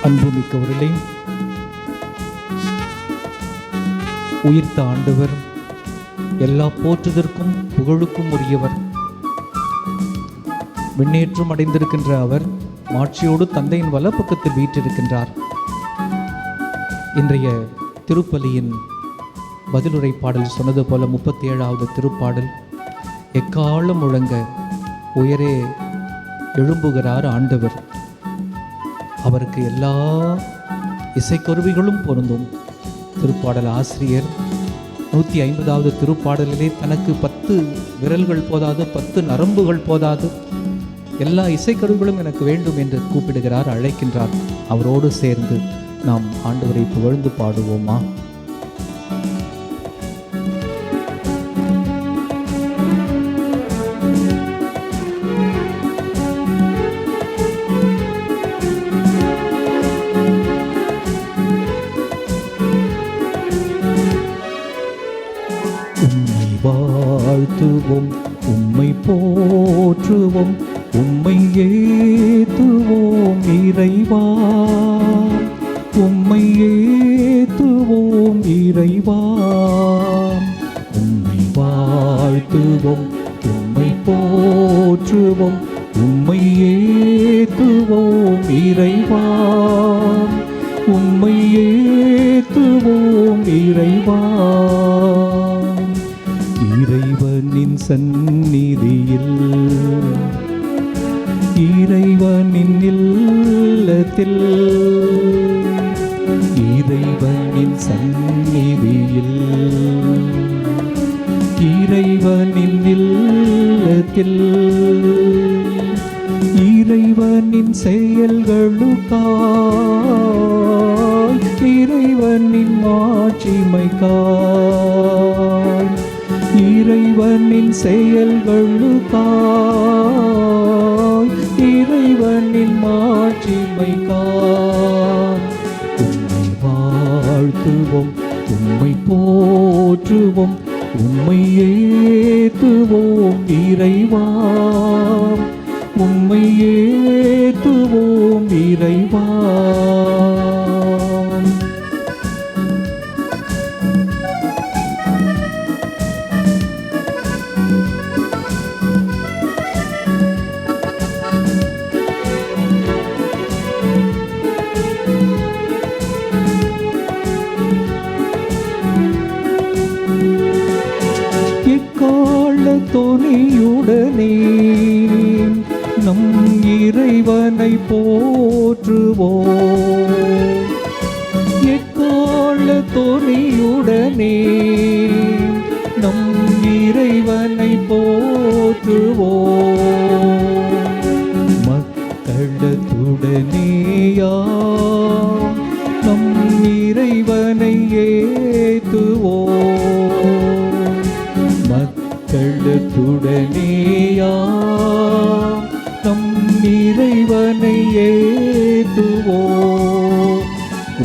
அன்புமிக்கவர்களே, உயிர்த்த ஆண்டவர், எல்லா போற்றுதற்கும் புகழுக்கும் உரியவர். விண்ணேற்றம் அடைந்திருக்கின்ற அவர் மாட்சியோடு தந்தையின் வலப்பக்கத்தில் வீற்றிருக்கின்றார். இன்றைய திருப்பலியின் பதிலுரை பாடல் சொன்னது போல 37வது திருப்பாடல், எக்காலம் முழங்க உயரே எழும்புகிறார் ஆண்டவர். அவருக்கு எல்லா இசைக்கருவிகளும் பொருந்தும். திருப்பாடல் ஆசிரியர் 150வது திருப்பாடலிலே தனக்கு 10 விரல்கள் போதாது, 10 நரம்புகள் போதாது, எல்லா இசைக்கருவிகளும் எனக்கு வேண்டும் என்று கூப்பிடுகிறார், அழைக்கின்றார். அவரோடு சேர்ந்து நாம் ஆண்டவரை புகழ்ந்து பாடுவோமா? உம்மை வாழ்த்துவோம், உம்மை போற்றுவோம், உம்மை ஏத்துவோம் இறைவா, உம்மை ஏத்துவோம் இறைவா. உம்மை வாழ்த்துவோம், உம்மை போற்றுவோம், உம்மை ஏத்துவோம் இறைவா, உம்மை ஏத்துவோம் இறைவா. இறைவனின் சந்நிதியில், இறைவனின் இல்லத்தில், இறைவனின் சந்நிதியில், இறைவனின் இல்லத்தில், இறைவனின் செயல்களுக்காய், இறைவனின் மாட்சிமைக்காய், இறைவனின் செயல்களுக்காய், இறைவனின் மாட்சிமைக்காய். உம்மை வாழ்த்துவோம், உம்மை போற்றுவோம், உம்மை ஏத்துவோம் இறைவா, உம்மை ஏத்துவோம் இறைவா. தொனியுடனே நம் இறைவனை போற்றுவோம். எக்கால தொனியுடனே நம் இறைவனை போற்றுவோம். மக்களத்துடனேயாம் நம் இறைவனை ஏத்துவோம். மக்களத்துடனேயாம் நம் இறைவனை ஏத்துவோம்.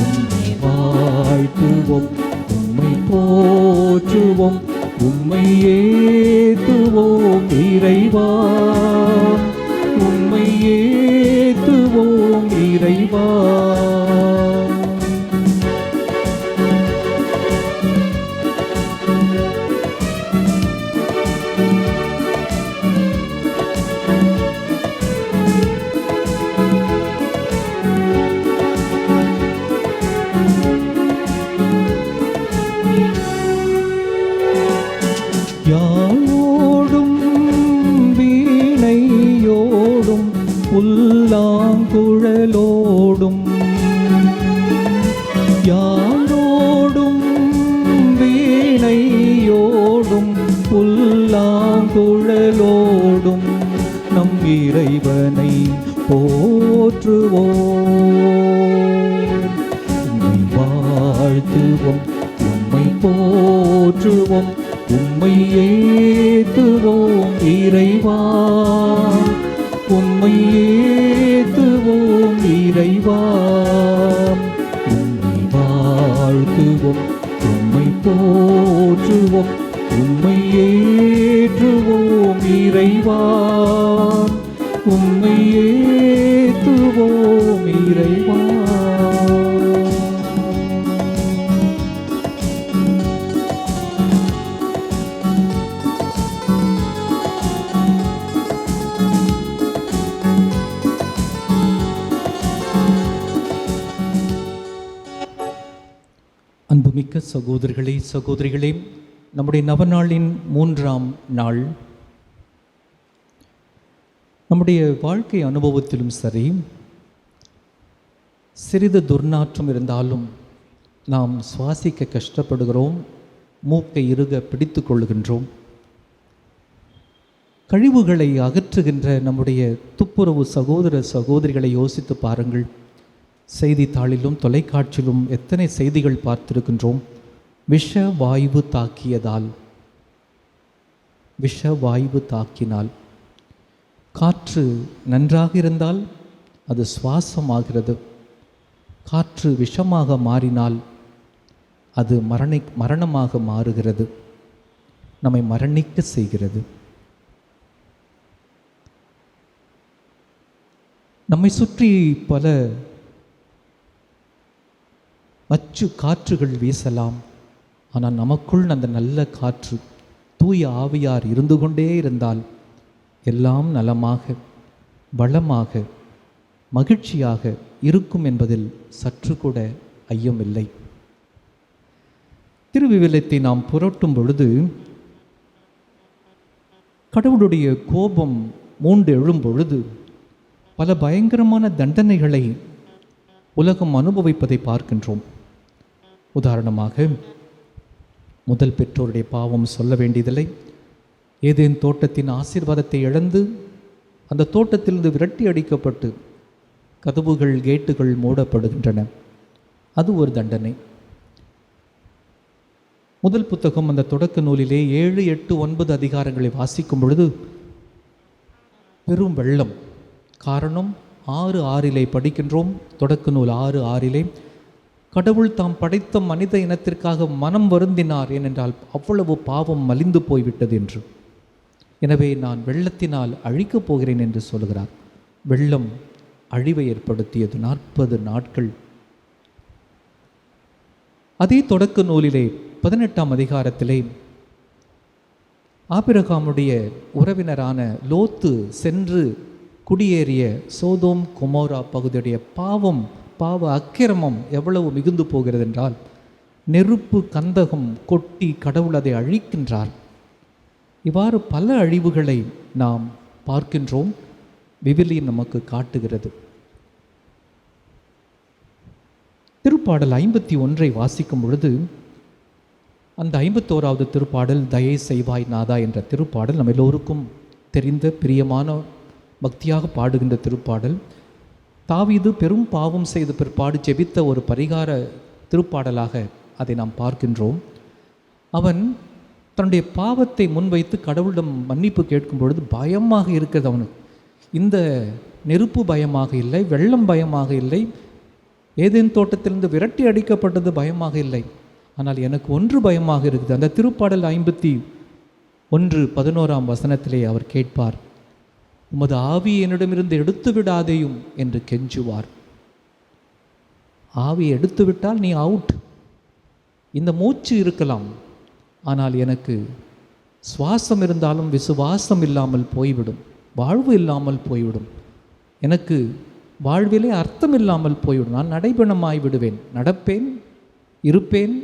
உம்மை வாழ்த்துவோம், உம்மை போற்றுவோம், உம்மை ஏத்துவோம் இறைவா, உம்மை ஏத்துவோம் இறைவா. யாழோடும் வீணையோடும் புல்லாங்குழலோடும், யாழோடும் வீணையோடும் புல்லாங்குழலோடும் நம் இறைவனை போற்றுவோம். உம்மை வாழ்த்துவோம், உம்மை போற்றுவோம், உம்மை ஏத்துவோம் இறைவா, உம்மை ஏத்துவோம் இறைவா. உம்மை வாழ்த்துவோம், உம்மை போற்றுவோம், உம்மை ஏற்றுவோம் இறைவா, உம்மை ஏத்துவோம் இறைவா. அன்புமிக்க சகோதரர்களே சகோதரிகளே, நம்முடைய நவநாளின் 3ஆம் நாள். நம்முடைய வாழ்க்கை அனுபவத்திலும் சரி, சிறிது துர்நாற்றம் இருந்தாலும் நாம் சுவாசிக்க கஷ்டப்படுகிறோம், மூக்கை இறுக பிடித்து கொள்ளுகின்றோம். கழிவுகளை அகற்றுகின்ற நம்முடைய துப்புரவு சகோதர சகோதரிகளை யோசித்து பாருங்கள். செய்தித்தாளிலும் தொலைக்காட்சியிலும் எத்தனை செய்திகள் பார்த்திருக்கின்றோம். விஷ வாயு தாக்கினால் காற்று நன்றாக இருந்தால் அது சுவாசமாகிறது. காற்று விஷமாக மாறினால் அது மரணமாக மாறுகிறது, நம்மை மரணிக்க செய்கிறது. நம்மை சுற்றி பல நச்சு காற்றுகள் வீசலாம். ஆனால் நமக்குள் அந்த நல்ல காற்று, தூய ஆவியார் இருந்து கொண்டே இருந்தால் எல்லாம் நலமாக, வளமாக, மகிழ்ச்சியாக இருக்கும் என்பதில் சற்று கூட ஐயமில்லை. திருவிவிலியத்தை நாம் புரட்டும் பொழுது, கடவுளுடைய கோபம் மூண்டு எழும் பொழுது பல பயங்கரமான தண்டனைகளை உலகம் அனுபவிப்பதை பார்க்கின்றோம். உதாரணமாக, முதல் பெற்றோருடைய பாவம் சொல்ல வேண்டியதில்லை. ஏதேன் தோட்டத்தின் ஆசீர்வாதத்தை இழந்து அந்த தோட்டத்திலிருந்து விரட்டி அடிக்கப்பட்டு கதவுகள் கேட்டுகள் மூடப்படுகின்றன. அது ஒரு தண்டனை. முதல் புத்தகம் அந்த தொடக்க நூலிலே 7, 8, 9 அதிகாரங்களை வாசிக்கும் பொழுது பெரும் வெள்ளம். காரணம் 6:6 படிக்கின்றோம். தொடக்க நூல் 6:6 கடவுள் தாம் படைத்த மனித இனத்திற்காக மனம் வருந்தினார், ஏனென்றால் அவ்வளவு பாவம் மலிந்து போய்விட்டது என்று. எனவே நான் வெள்ளத்தினால் அழிக்கப் போகிறேன் என்று சொல்கிறார். வெள்ளம் அழிவை ஏற்படுத்தியது 40 நாட்கள். அதே தொடக்க நூலிலே 18ஆம் அதிகாரத்திலே ஆபிரகாமுடைய உறவினரான லோத்து சென்று குடியேறிய சோதோம் கொமோரா பகுதியுடைய பாவ அக்கிரமம் எவ்வளவு மிகுந்து போகிறது என்றால், நெருப்பு கந்தகம் கொட்டி கடவுள் அதை அழிக்கின்றார். இவ்வாறு பல அழிவுகளை நாம் பார்க்கின்றோம், விவிலியம் நமக்கு காட்டுகிறது. திருப்பாடல் 51 வாசிக்கும் பொழுது, அந்த 51வது திருப்பாடல் தயை செய்வாய் நாதா என்ற திருப்பாடல் நம்ம எல்லோருக்கும் தெரிந்த பிரியமான பக்தியாக பாடுகின்ற திருப்பாடல். தாவீது பெரும் பாவம் செய்த பிற்பாடு ஜெபித்த ஒரு பரிகார திருப்பாடலாக அதை நாம் பார்க்கின்றோம். அவன் தன்னுடைய பாவத்தை முன்வைத்து கடவுளிடம் மன்னிப்பு கேட்கும் பொழுது பயமாக இருக்கிறது அவனுக்கு. இந்த நெருப்பு பயமாக இல்லை, வெள்ளம் பயமாக இல்லை, ஏதேன் தோட்டத்திலிருந்து விரட்டி அடிக்கப்பட்டது பயமாக இல்லை. ஆனால் எனக்கு ஒன்று பயமாக இருக்குது. அந்த திருப்பாடல் 51:11 வசனத்திலே அவர் கேட்பார், உமது ஆவி என்னிடமிருந்து எடுத்து விடாதேயும் என்று கெஞ்சுவார். ஆவியை எடுத்து விட்டால் நீ அவுட். இந்த மூச்சு இருக்கலாம், ஆனால் எனக்கு சுவாசம் இருந்தாலும் விசுவாசம் இல்லாமல் போய்விடும், வாழ்வு இல்லாமல் போய்விடும், எனக்கு வாழ்விலே அர்த்தம் இல்லாமல் போய்விடும். நான் நடைபெணமாய் விடுவேன், நடப்பேன், இருப்பேன்,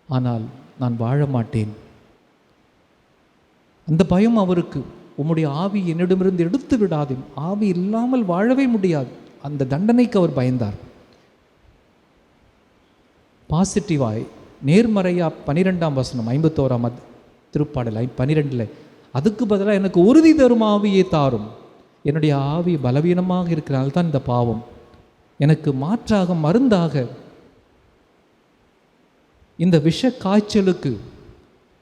ஆனால் நான் வாழ மாட்டேன். அந்த பயம் அவருக்கு. உம்முடைய ஆவி என்னிடமிருந்து எடுத்து விடாதே, ஆவி இல்லாமல் வாழவே முடியாது. அந்த தண்டனைக்கு அவர் பயந்தார். பாசிட்டிவாய் நேர்மறையாக 12ஆம் வசனம் 51ஆம் திருப்பாடல் 12 அதுக்கு பதிலாக எனக்கு உறுதி தரும் ஆவியை தாரும். என்னுடைய ஆவி பலவீனமாக இருக்கிறனால தான் இந்த பாவம். எனக்கு மாற்றாக மருந்தாக இந்த விஷ காய்ச்சலுக்கு,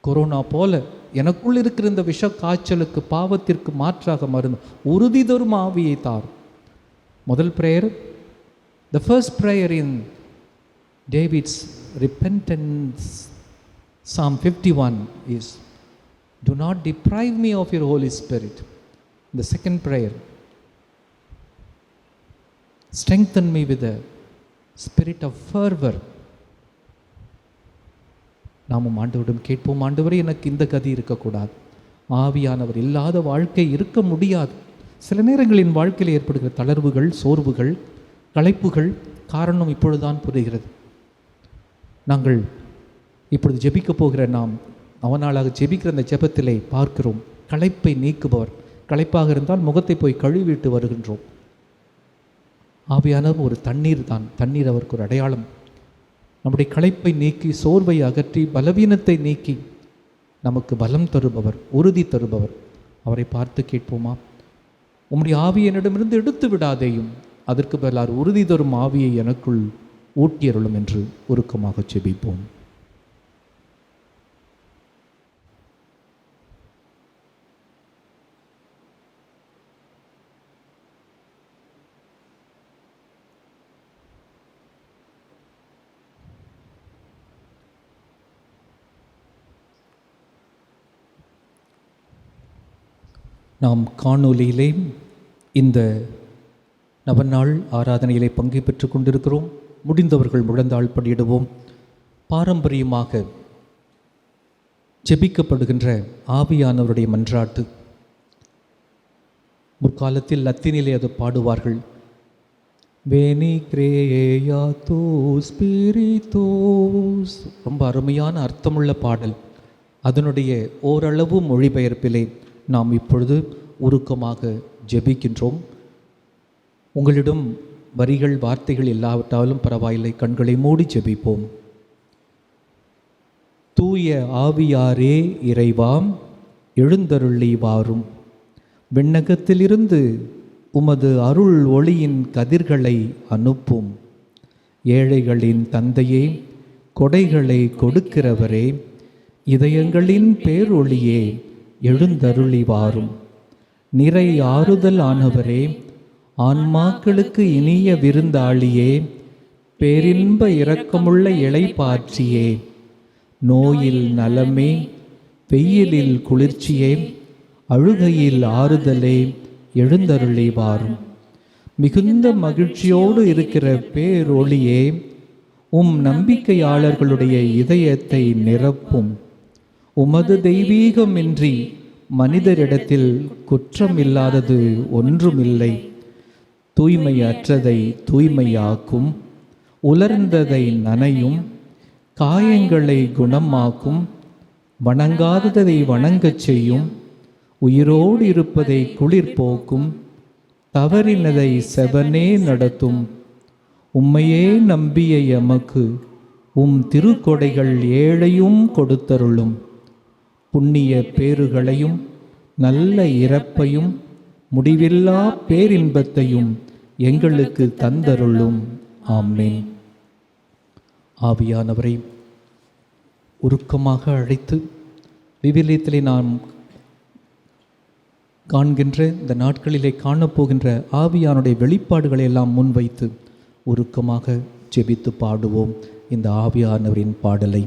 கொரோனா போல எனக்குள் இருக்கிற இந்த விஷ காய்ச்சலுக்கு, பாவத்திற்கு மாற்றாக மருந்து உறுதி தரும் ஆவியை தாரும். முதல் prayer, the first prayer in David's repentance Psalm 51 is, do not deprive me of your Holy Spirit. The second prayer, strengthen me with a spirit of fervor. நாமும் ஆண்டவரிடம் கேட்போம், ஆண்டவரே எனக்கு இந்த கதி இருக்கக்கூடாது, ஆவியானவர் இல்லாத வாழ்க்கை இருக்க முடியாது. சில நேரங்களின் வாழ்க்கையில் ஏற்படுகிற தளர்வுகள், சோர்வுகள், களைப்புகள் காரணம் இப்பொழுதுதான் புரிகிறது. நாங்கள் இப்பொழுது ஜெபிக்கப் போகிற நாம் அவனாளாக ஜெபிக்கிற அந்த ஜெபத்திலே பார்க்கிறோம், களைப்பை நீக்குபவர். களைப்பாக இருந்தால் முகத்தை போய் கழுவிட்டு வருகின்றோம். ஆவியானவர் ஒரு தண்ணீர் தான். தண்ணீர் அவருக்கு ஒரு அடையாளம். நம்முடைய களைப்பை நீக்கி, சோர்வை அகற்றி, பலவீனத்தை நீக்கி நமக்கு பலம் தருபவர், உறுதி தருபவர். அவரை பார்த்து கேட்போமா? உம்முடைய ஆவியை என்னிடமிருந்து எடுத்து விடாதேயும், அதற்கு பதிலாக உறுதி தரும் ஆவியை எனக்குள் ஊட்டியருளும் என்று உருக்கமாக ஜெபிப்போம். நாம் காணொலியிலே இந்த நவநாள் ஆராதனையிலே பங்கு பெற்று கொண்டிருக்கிறோம். முடிந்தவர்கள் முழந்தாள் படியிடுவோம். பாரம்பரியமாக ஜெபிக்கப்படுகின்ற ஆவியானவருடைய மன்றாட்டு. முற்காலத்தில் லத்தீனிலே அது பாடுவார்கள். வேனி கிரேயாத்தோ ஸ்பிரித்தோஸ். ரொம்ப அருமையான அர்த்தமுள்ள பாடல். அதனுடைய ஓரளவு மொழிபெயர்ப்பிலே நாம் இப்பொழுது உருக்கமாக ஜெபிக்கின்றோம். உங்களிடம் வரிகள் வார்த்தைகள் இல்லாவிட்டாலும் பரவாயில்லை, கண்களை மூடி ஜெபிப்போம். தூய ஆவியாரே இறைவாம், எழுந்தருளி வாரும். விண்ணகத்திலிருந்து உமது அருள் ஒளியின் கதிர்களை அனுப்பும். ஏழைகளின் தந்தையே, கொடைகளை கொடுக்கிறவரே, இதயங்களின் பேரொளியே, எழுந்தருளி வாரும். நிறை ஆறுதல் ஆனவரே, ஆன்மாக்களுக்கு இனிய விருந்தாளியே, பேரின்ப இரக்கமுள்ள இளைப்பாற்றியே, நோயில் நலமே, வெயிலில் குளிர்ச்சியே, அழுகையில் ஆறுதலே, எழுந்தருளி வாரும். மிகுந்த மகிழ்ச்சியோடு இருக்கிற பேரொளியே, நம்பிக்கையாளர்களுடைய இதயத்தை நிரப்பும். உமது தெய்வீகமின்றி மனிதரிடத்தில் குற்றமில்லாதது ஒன்றுமில்லை. தூய்மையற்றதை தூய்மையாக்கும், உலர்ந்ததை நனையும், காயங்களை குணமாக்கும், வணங்காததை வணங்கச் செய்யும், உயிரோடு இருப்பதை குளிர்போக்கும், தவறினதை செவனே நடத்தும். உம்மையே நம்பிய எமக்கு திருக்கொடைகள் ஏழையும் கொடுத்தருளும். புண்ணிய பேறுகளையும் நல்ல இறப்பையும் முடிவில்லா பேரின்பத்தையும் எங்களுக்கு தந்தருளும். ஆமென். ஆவியானவரை உருக்கமாக அழைத்து விவிலியத்திலே நாம் காண்கின்ற இந்த நாட்களிலே காணப்போகின்ற ஆவியானுடைய வெளிப்பாடுகளை எல்லாம் முன்வைத்து உருக்கமாக ஜெபித்து பாடுவோம் இந்த ஆவியானவரின் பாடலை.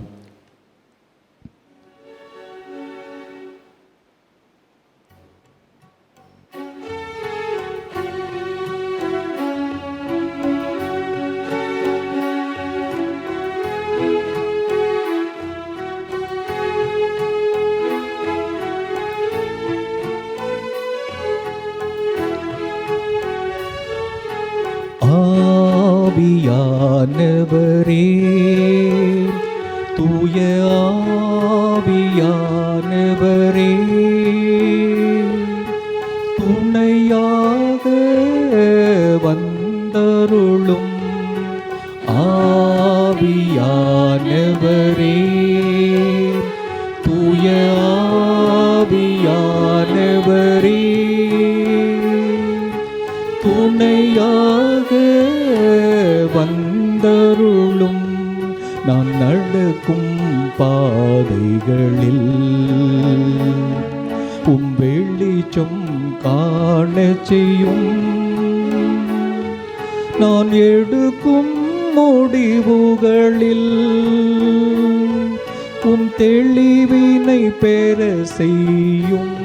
ஆவியானவரே, தூய ஆவியானவரே, துணையாக வந்தருளும். ஆவியானவரே, தூய ஆவியானவரே, துணையாக வந்தருளும். நான் நடக்கும் பாதைகளில் வெளிச்சம் காண செய்யும். நான் எடுக்கும் முடிவுகளில் தெளிவினை பெற செய்யும்.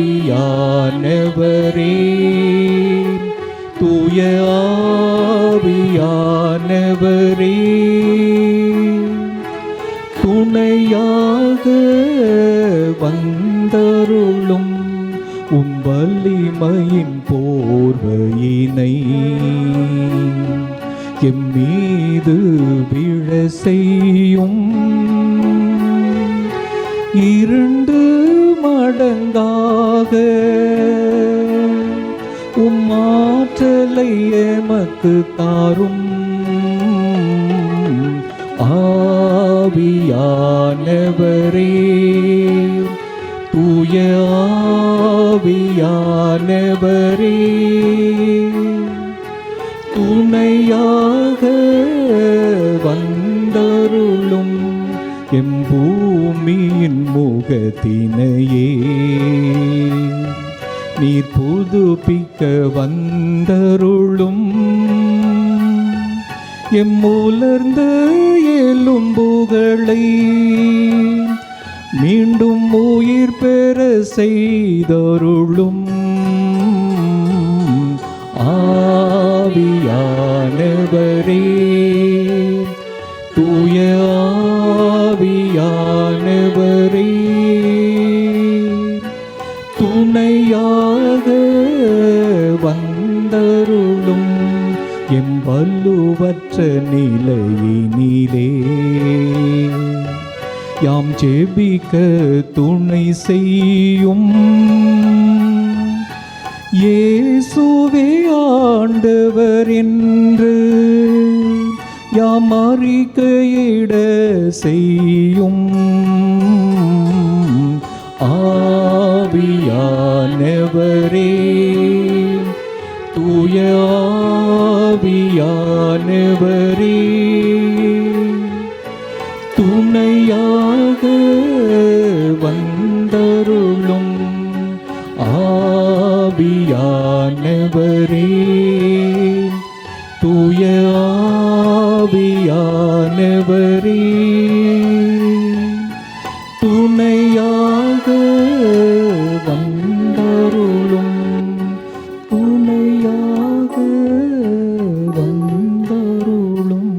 ஆவியானவரே, தூய ஆவியானவரே, துணையாக வந்தருளும். வலிமையின் போர்வையினை எம்மீது விழ செய்யும். 2 மடங்காக உம்மாற்றலை எமக்கு தாரும். ஆவியானவரே, தூய ஆவியானவரே, துணையாக வந்தருளும். எம்பூமியின் முகத்தினையே நீர் புதுப்பிக்க வந்தருளும். எம்முலர்ந்த எலும்புகளை மீண்டும் உயிர் பெற செய்தருளும். ஆவியானவரே, தூய ஆவியானவரே, துணையாக வந்தருளும். எம்பல்லுவற்ற நிலையினிலே யாம் ஜெபிக்க துணை செய்யும். இயேசுவே ஆண்டவர் என்று யாம் அறிக்கையிட செய்யும். ஆவியானவரே, தூய ஆவியானவரே, துணையாக வந்தருளும். ஆவியானவரே, தூய ஆவியானவரே, துணையாக வந்தருளும். துணையாக வந்தருளும்.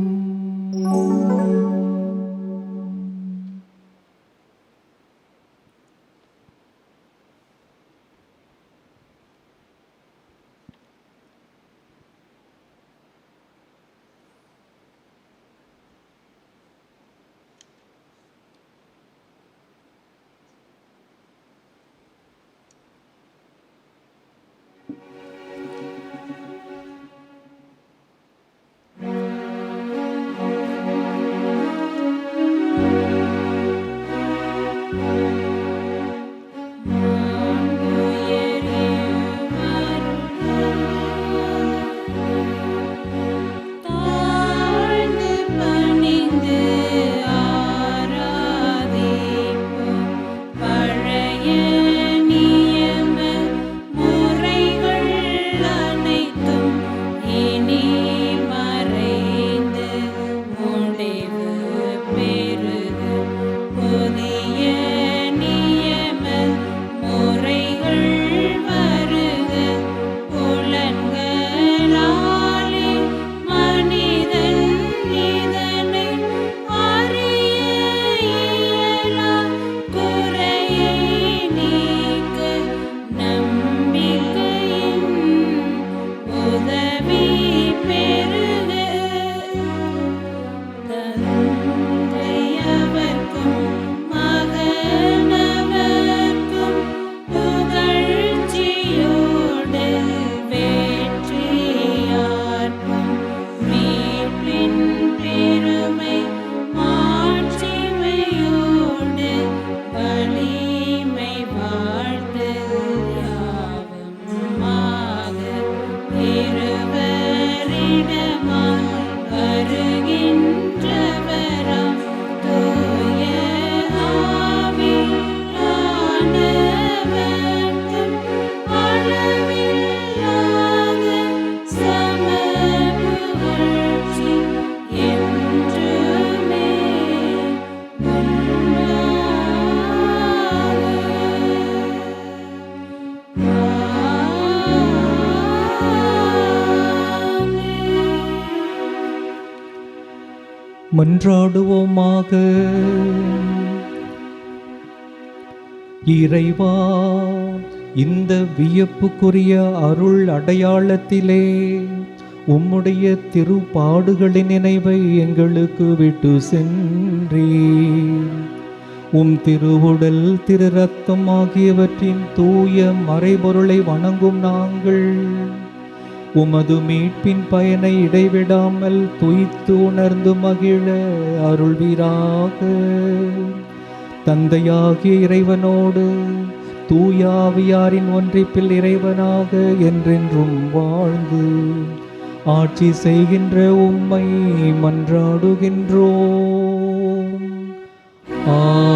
மன்றாடுவோமாக. இறைவா, இந்த வியப்புக்குரிய அருள் அடையாளத்திலே உம்முடைய திருப்பாடுகளின் நினைவை எங்களுக்கு விட்டு சென்றீர். உம் திருவுடல் திரு ரத்தம் ஆகியவற்றின் தூய மறைபொருளை வணங்கும் நாங்கள் உமது மீட்பின் பயனை இடைவிடாமல் துய்த்து உணர்ந்து மகிழ அருள்வீராக. தந்தையாகிய இறைவனோடு தூயாவியாரின் ஒன்றிப்பில் இறைவனாக என்றென்றும் வாழ்ந்து ஆட்சி செய்கின்ற உம்மை மன்றாடுகின்றோம். ஆமென்.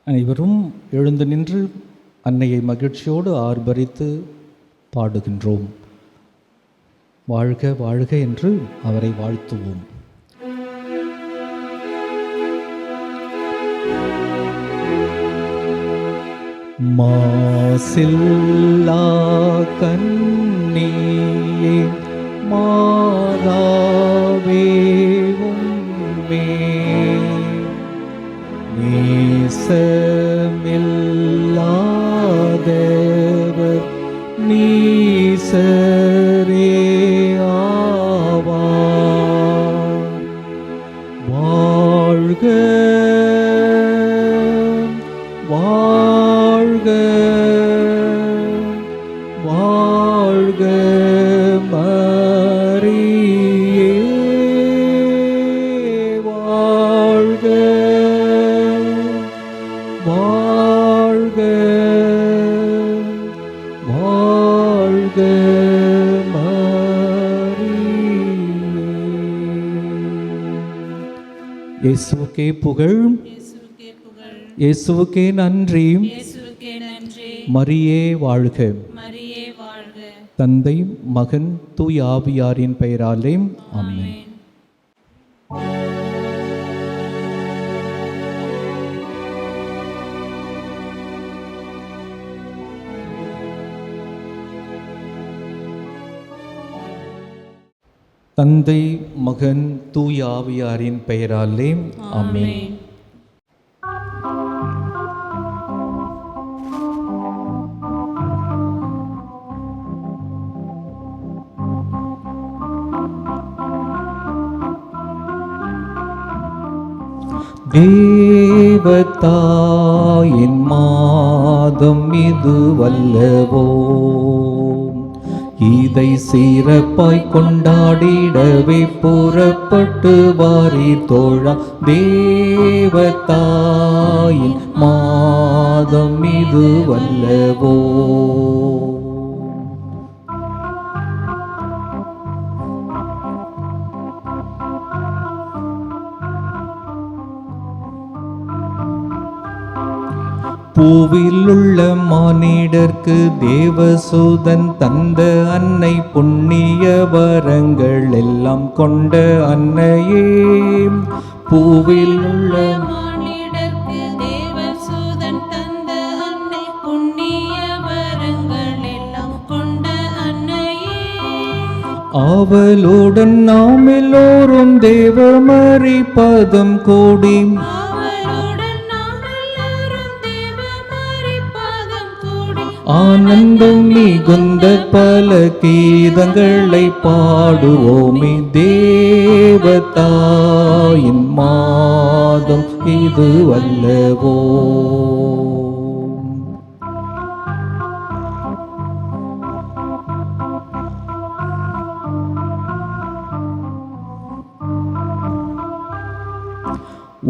அனைவரும் எழுந்து நின்று அன்னையை மகிழ்ச்சியோடு ஆர்ப்பரித்து பாடுகின்றோம். வாழ்க வாழ்க என்று அவரை வாழ்த்துவோம். மாசில்லா கன்னியே மாதாவே உம்மே நேசமில்லாதவர் நீசரே ஆவார். வாழ்க வாழ்க வாழ்க மரியே வாழ்க வாழ்க வாழ்க மரியே. இயேசுவுக்கே புகழ், இயேசுவுக்கே நன்றி, மரியே வாழ்க. தந்தை மகன் தூய ஆவியாரின் பெயராலே ஆமென். தந்தை மகன் தூய ஆவியாரின் பெயராலே ஆமென். தேவதாயின் மாதம் இது வல்லவோ, இதை சிறப்பாய் கொண்டாடிடவே புறப்பட்டு வாரி தோழா. தேவதாயின் மாதம் இது வல்லவோ. பூவிலுள்ள மானிடர்க்கு தேவசூதன் தந்த அன்னை, புண்ணிய வரங்கள் எல்லாம் கொண்ட அன்னையே. பூவில் உள்ள மானிடர்க்கு தேவசூதன் தந்த அன்னை, புண்ணிய வரங்கள் எல்லாம் கொண்ட அன்னையே. ஆவலுடன் நாம் எல்லோரும் தேவமரி பதம் கோடி, அவளுடன் நாம் எல்லாரும் தேவமரி பாதம் கூடி, ஆனந்தம் மிகுந்த பல கீதங்களை பாடுவோமே. தேவதாயின் மாதம் இது அல்லவோ.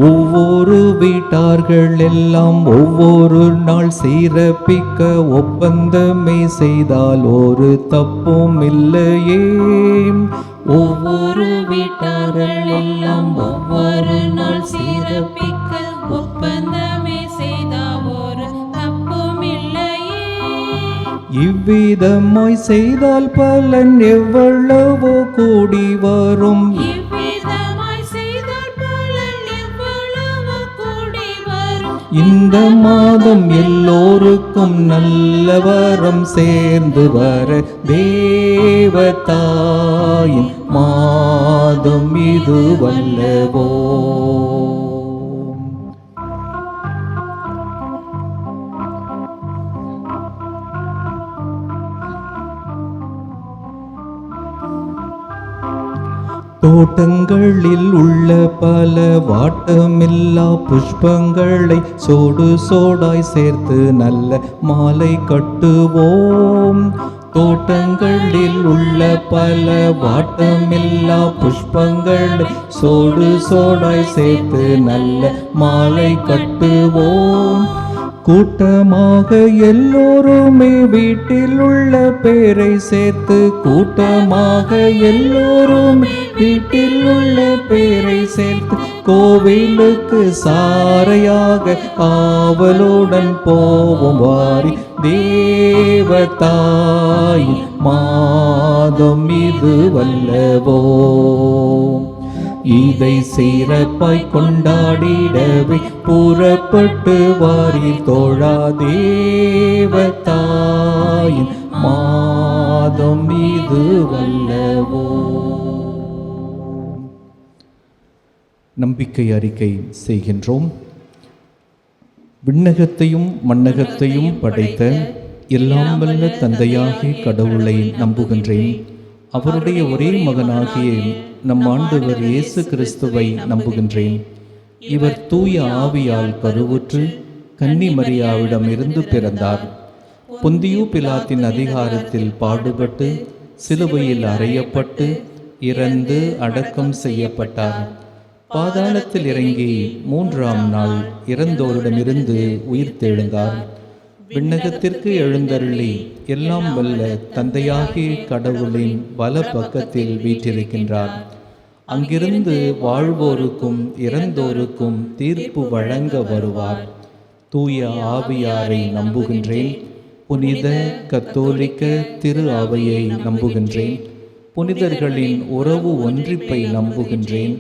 ஒவ்வொரு வீட்டார்கள் எல்லாம் ஒவ்வொரு நாள் சிறப்பிக்க ஒப்பந்தமே செய்தால் ஒரு தப்பும் இல்லையே. ஒவ்வொரு வீட்டார்கள் எல்லாம் ஒவ்வொரு நாள் சிறப்பிக்க ஒப்பந்தமே செய்தா ஒரு தப்பும் இல்லையே. இவ்விதமாய் செய்தால் பலன் எவ்வளவோ கூடி வரும். இவ்விதமாய் செய்தால் பலன் எவ்வளவு கூடி வரும். இந்த மாதம் எல்லோருக்கும் நல்ல வரம் சேர்ந்து வர, தேவதாயின் மாதம் இது வல்லவோ. தோட்டங்களில் உள்ள பல வாட்டமில்லா புஷ்பங்களை சோடு சோடாய் சேர்த்து நல்ல மாலை கட்டுவோம். தோட்டங்களில் உள்ள பல வாட்டமில்லா புஷ்பங்களை சோடு சோடாய் சேர்த்து நல்ல மாலை கட்டுவோம். கூட்டமாக எல்லோருமே வீட்டில் உள்ள பேரை சேர்த்து, கூட்டமாக எல்லோருமே வீட்டில் உள்ள பேரை சேர்த்து, கோவிலுக்கு சாரையாக ஆவலுடன் போவோம் வாரி. தேவதாயின் மாதம் இது வல்லவோ. இதை சிறப்பாய் கொண்டாடிடவே புறப்பட்டு வாரி தோழா. தேவதாயின் மாதம் இது வல்லவோ. நம்பிக்கை அறிக்கை செய்கின்றோம். விண்ணகத்தையும் மண்ணகத்தையும் படைத்த எல்லாம் வல்ல தந்தையாகிய கடவுளை நம்புகின்றேன். அவருடைய ஒரே மகனாகிய நம் ஆண்டவர் இயேசு கிறிஸ்துவை நம்புகின்றேன். இவர் தூய ஆவியால் கருவுற்று கன்னி மரியாவிடம் இருந்து பிறந்தார். பொந்தியு பிலாத்தின் அதிகாரத்தில் பாடுபட்டு சிலுவையில் அறையப்பட்டு இறந்து அடக்கம் செய்யப்பட்டார். பாதாளத்தில் இறங்கி 3ஆம் நாள் இறந்தோரிடமிருந்து உயிர் தெழுந்தார். விண்ணகத்திற்கு எழுந்தருளி எல்லாம் வல்ல தந்தையாகிய கடவுளின் வல பக்கத்தில் வீற்றிருக்கின்றார். அங்கிருந்து வாழ்வோருக்கும் இறந்தோருக்கும் தீர்ப்பு வழங்க வருவார். தூய ஆவியாரை நம்புகின்றேன். புனித கத்தோலிக்க திரு அவையை நம்புகின்றேன். புனிதர்களின் உறவு ஒன்றிப்பை நம்புகின்றேன்.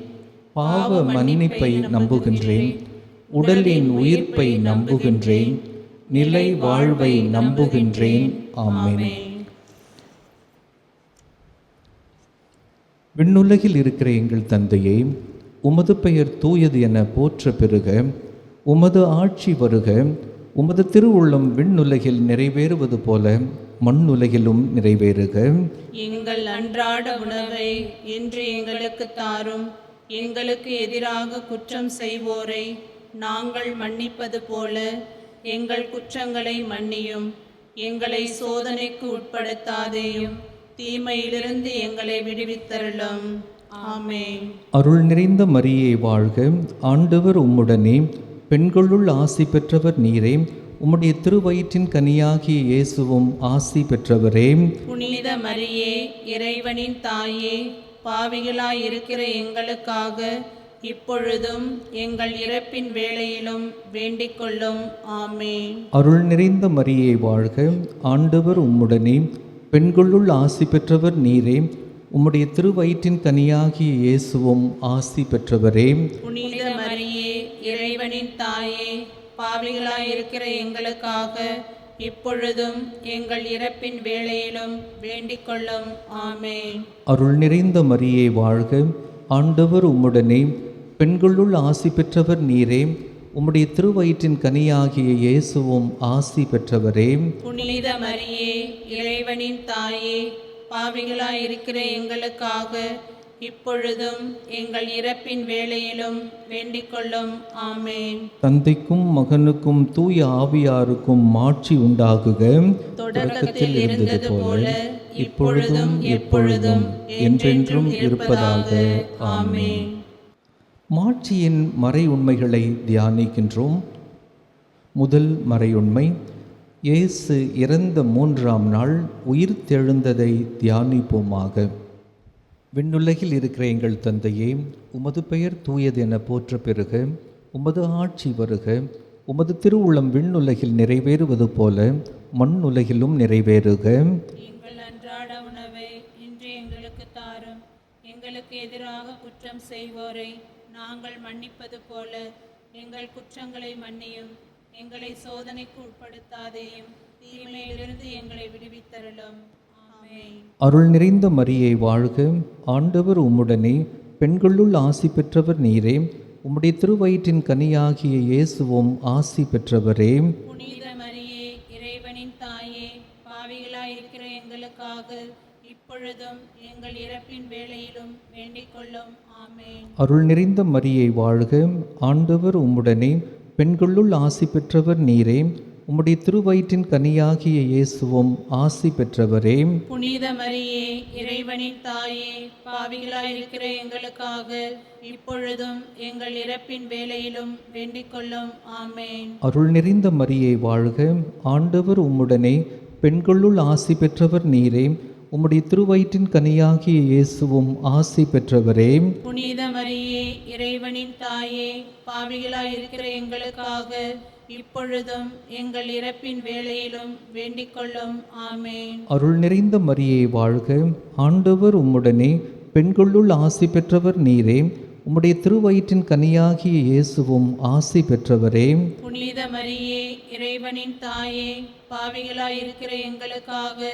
பாவ மன்னிப்பை நம்புகின்றேன். உடலின் உயிர்ப்பை நம்புகின்றேன். நிலை வாழ்வை நம்புகின்றேன். ஆமென். விண்ணுலகில் இருக்கிற எங்கள் தந்தையே, உமது பெயர் தூயது என போற்ற பெறுக. உமது ஆட்சி வருக. உமது திருவுள்ளம் விண்ணுலகில் நிறைவேறுவது போல மண்ணுலகிலும் நிறைவேறுக. எங்கள் அன்றாட உணவை இன்று எங்களுக்கு தாரும். எங்களுக்கு எதிராக குற்றம் செய்வோரை நாங்கள் மன்னிப்பது போல எங்கள் குற்றங்களை மன்னியும். எங்களை சோதனைக்கு உட்படுத்தாதேயும், தீமையிலிருந்து எங்களை விடுவித்தருளும். ஆமென். அருள் நிறைந்த மரியே வாழ்க. ஆண்டவர் உம்முடனே, பெண்களுள் ஆசி பெற்றவர் நீரே. உம்முடைய திருவயிற்றின் கனியாகிய இயேசுவும் ஆசி பெற்றவரே. புனித மரியே, இறைவனின் தாயே, பாவிகளாய் இருக்கிற எங்களுக்காக இப்பொழுதும் எங்கள் இறப்பின் வேளையிலும் வேண்டிக் கொள்ளும். ஆமென். அருள் நிறைந்த மரியே வாழ்க, ஆண்டவர் உம்முடனே, பெண்களுள் ஆசி பெற்றவர் நீரே. உம்முடைய திருவயிற்றின் கனியாகிய இயேசுவும் ஆசி பெற்றவரே. புனித மரியே, இறைவனின் தாயே, பாவிகளாயிருக்கிற எங்களுக்காக இப்பொழுதும் எங்கள் இறப்பின் வேளையிலும் வேண்டிக் கொள்ளும். ஆமென். அருள் நிறைந்த மரியே வாழ்க, ஆண்டவர் உம்முடனே, பெண்களுள் ஆசி பெற்றவர் நீரே. உம்முடைய திருவயிற்றின் கனியாகிய இயேசுவும் ஆசி பெற்றவரே. புனித மரியே, இறைவனின் தாயே, பாவிகளாயிருக்கிற எங்களுக்காக இப்பொழுதும் எங்கள் இறப்பின் வேளையிலும் வேண்டிக் கொள்ளும். ஆமென். தந்தைக்கும் மகனுக்கும் தூய ஆவியாருக்கும் மாட்சி உண்டாகுக. தொடக்கத்தில் இருந்தது போல இப்பொழுதும் எப்பொழுதும் என்றென்றும் இருப்பதாக. ஆமென். மாட்சியின் மறை உண்மைகளை தியானிக்கின்றோம். முதல் மறையுண்மை, இயேசு இறந்த 3ஆம் நாள் உயிர்த்தெழுந்ததை தியானிப்போமாக. விண்ணுலகில் இருக்கிற எங்கள் தந்தையே, உமது பெயர் தூயது என போற்ற பெறுக. உமது ஆட்சி வருக. உமது திருவுளம் விண்ணுலகில் நிறைவேறுவது போல மண்ணுலகிலும் நிறைவேறுக. எங்கள் அன்றாட உணவை இன்று எங்களுக்கு தாரும். எங்களுக்கு எதிராக குற்றம் செய்வோரை நாங்கள் மன்னிப்பது போல எங்கள் குற்றங்களை மன்னியும். எங்களை சோதனைக்கு உட்படுத்தாதேயும், தீமையிலிருந்து எங்களை விடுவித்தருளும். ஆமென். அருள் நிறைந்த மரியே வாழ்க, ஆண்டவர் உம்முடனே, பெண்களுள் ஆசி பெற்றவர் நீரே. உம்முடைய திருவயிற்றின் கனியாகிய இயேசுவும் ஆசி பெற்றவரே. புனித மரியே, இறைவனின் தாயே, பாவிகளாயிருக்கிற எங்களுக்காக இப்பொழுதும் எங்கள் இறப்பின் வேளையிலும் வேண்டிக் கொள்ளும். ஆமென். அருள் நிறைந்த மரியே வாழ்க, ஆண்டவர் உம்முடனே, பெண்களுள் ஆசி பெற்றவர் நீரே. உம்முடைய திருவயிற்றின் கனியாகிய இயேசுவும் ஆசி பெற்றவரே. புனித மரியே, இறைவனின் தாயே, பாவிகளாயிருக்கிற எங்களுக்காக இப்பொழுதும் எங்கள் இறப்பின் வேளையிலும் வேண்டிக் கொள்ளும். ஆமென். அருள் நிறைந்த மரியே வாழ்க, ஆண்டவர் உம்முடனே, பெண்களுள் ஆசி பெற்றவர் நீரே. உம்முடைய திருவயிற்றின் கனியாகிய இயேசுவும் ஆசி பெற்றவரே. புனித மரியே, இறைவனின் தாயே, பாவிகளாயிருக்கிற எங்களுக்காக இப்பொழுதும் எங்கள் இறப்பின் வேளையிலும் வேண்டிக் கொள்ளும். ஆமென். அருள் நிறைந்த மரியே வாழ்க, ஆண்டவர் உம்முடனே, பெண்களுள் ஆசி பெற்றவர் நீரே. உம்முடைய திருவயிற்றின் கனியாகிய இயேசுவும் ஆசி பெற்றவரே. புனித மரியே, இறைவனின் தாயே, பாவிகளாயிருக்கிற எங்களுக்காக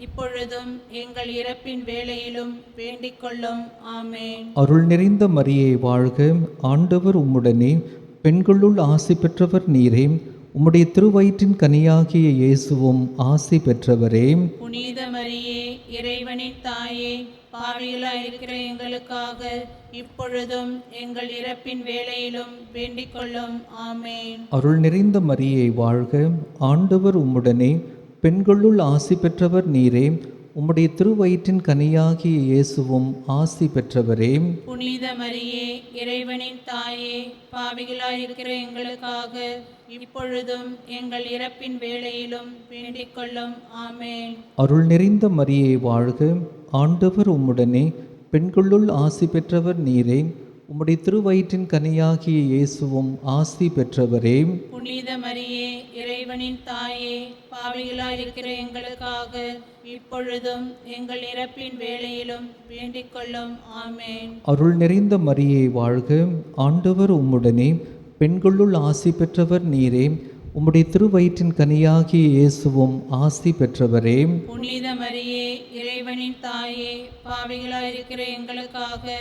இப்பொழுதும் எங்கள் இறப்பின் வேளையிலும் வேண்டிக் கொள்ளும். ஆமென். அருள் நிறைந்த மரியே வாழ்க, ஆண்டவர் உம்முடனே, பெண்களுள் ஆசி பெற்றவர் நீரே. உம்முடைய திருவயிற்றின் கனியாகிய இயேசுவும் ஆசி பெற்றவரே. புனித மரியே, இறைவனின் தாயே, பாவிகளாயிருக்கிற எங்களுக்காக இப்பொழுதும் எங்கள் இறப்பின் வேளையிலும் வேண்டிக் கொள்ளும். ஆமென். அருள் நிறைந்த மரியே வாழ்க, ஆண்டவர் உம்முடனே, பெண்களுள் ஆசி பெற்றவர் நீரே. உம்முடைய திருவயிற்றின் கனியாகிய இயேசுவும் ஆசி பெற்றவரே. புனித மரியே, இறைவனின் தாயே, பாவிகளாயிருக்கிற எங்களுக்காக இப்பொழுதும் எங்கள் இறப்பின் வேளையிலும் வேண்டிக் கொள்ளும். ஆமென். அருள் நிறைந்த மரியே வாழ்க, ஆண்டவர் உம்முடனே, பெண்களுள் ஆசி பெற்றவர் நீரே. உம்முடைய திருவயிற்றின் கனியாகிய இயேசுவும் ஆசி பெற்றவரே. புனித மரியே, இறைவனின் தாயே, பாவிகளாயிருக்கிற எங்களுக்காக இப்பொழுதும் எங்கள் இறப்பின் வேளையிலும் வேண்டிக் கொள்ளும். ஆமென். அருள் நிறைந்த மரியே வாழ்க, ஆண்டவர் உம்முடனே, பெண்களுள் ஆசி பெற்றவர் நீரே. உம்முடைய திருவயிற்றின் கனியாகிய இயேசுவும் ஆசி பெற்றவரே. புனித மரியே, இறைவனின் தாயே, பாவிகளாயிருக்கிற எங்களுக்காக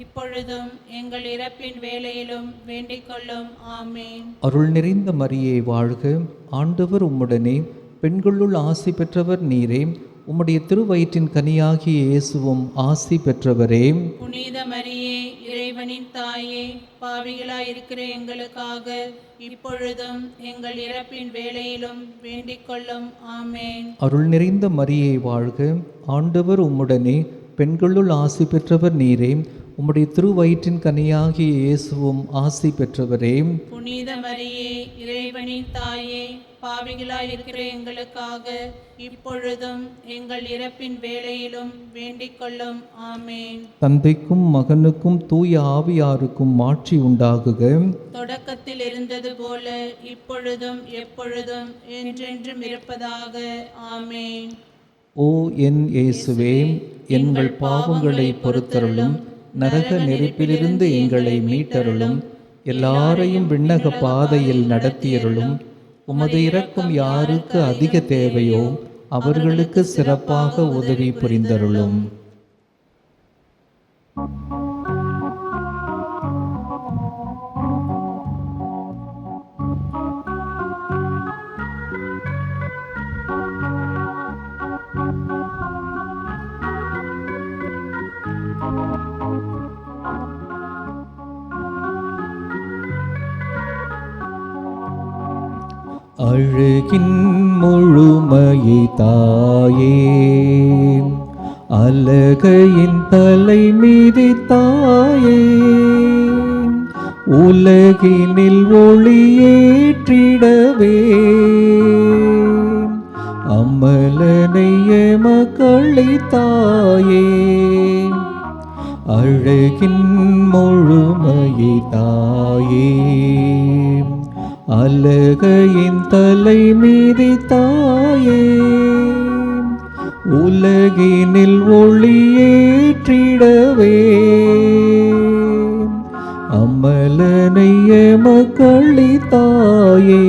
இப்பொழுதும் எங்கள் இறப்பின் வேளையிலும் வேண்டிக் கொள்ளும். ஆமென். அருள் நிறைந்த மரியே வாழ்க, ஆண்டவர் உம்முடனே, பெண்களுள் ஆசி பெற்றவர் நீரே. உம்முடைய திருவயிற்றின் கனியாகிய இயேசுவும் ஆசி பெற்றவரே. புனித மரியே, இறைவனின் தாயே, பாவிகளாயிருக்கிற எங்களுக்காக இப்பொழுதும் எங்கள் இறப்பின் வேளையிலும் வேண்டிக் கொள்ளும். ஆமென். அருள் நிறைந்த மரியே வாழ்க, ஆண்டவர் உம்முடனே, பெண்களுள் ஆசி பெற்றவர் நீரே. உம்முடைய திருவயிற்றின் கனியாகிய இயேசுவும் ஆசி பெற்றவரே. புனித மரியே, இறைவனின் தாயே, பாவிகளாயிருக்கிற எங்களுக்காக இப்பொழுதும் எங்கள் இறப்பின் வேளையிலும் வேண்டிக் கொள்ளும். ஆமேன். தந்தைக்கும் மகனுக்கும் தூய ஆவியாருக்கும் மாட்சி உண்டாகுக. தொடக்கத்தில் இருந்தது போல இப்பொழுதும் எப்பொழுதும் என்றென்றும் இருப்பதாக. ஆமேன். ஓ என் இயேசுவே, எங்கள் பாவங்களை பொறுத்தருளும், நரக நெருப்பிலிருந்து எங்களை மீட்டருளும், எல்லாரையும் விண்ணக பாதையில் நடத்தியருளும். உமது இரக்கம் யாருக்கு அதிக தேவையோ அவர்களுக்கு சிறப்பாக உதவி புரிந்தருளும். அழகின் முழுமையை தாயே, அலகையின் தலை மீதி தாயே, உலகினில் ஒளியேற்றிடவே அமலனை எமக்களை தாயே. அழகின் முழுமையை தாயே, அலகையின் தலை மீதி தாயே, உலகினில் ஒளியேற்றிடவே அமலனை எமக்களை தாயே.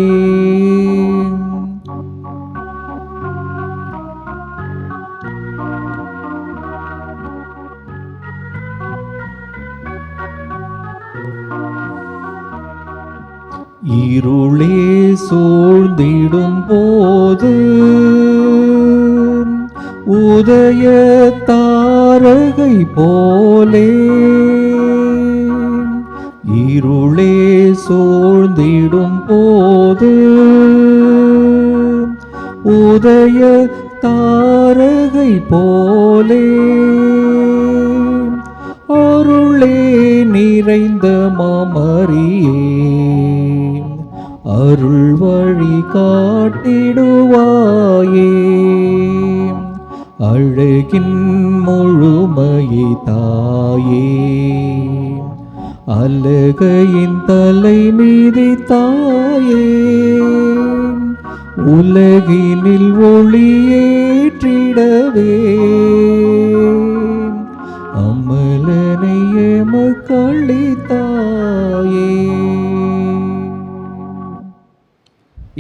இருளே சூழ்ந்திடும் போது உதய தாரகை போலே, இருளே சூழ்ந்திடும் போது உதய தாரகை போலே, அருளே நிறைந்த மாமரியே, அருள் வழி காட்டிடுவாயே. அழகின் முழுமையை தாயே, அலகையின் தலை மீதி தாயே, உலகினில் ஒளியேற்றிடவே அமலனை எமக்களை தாயே.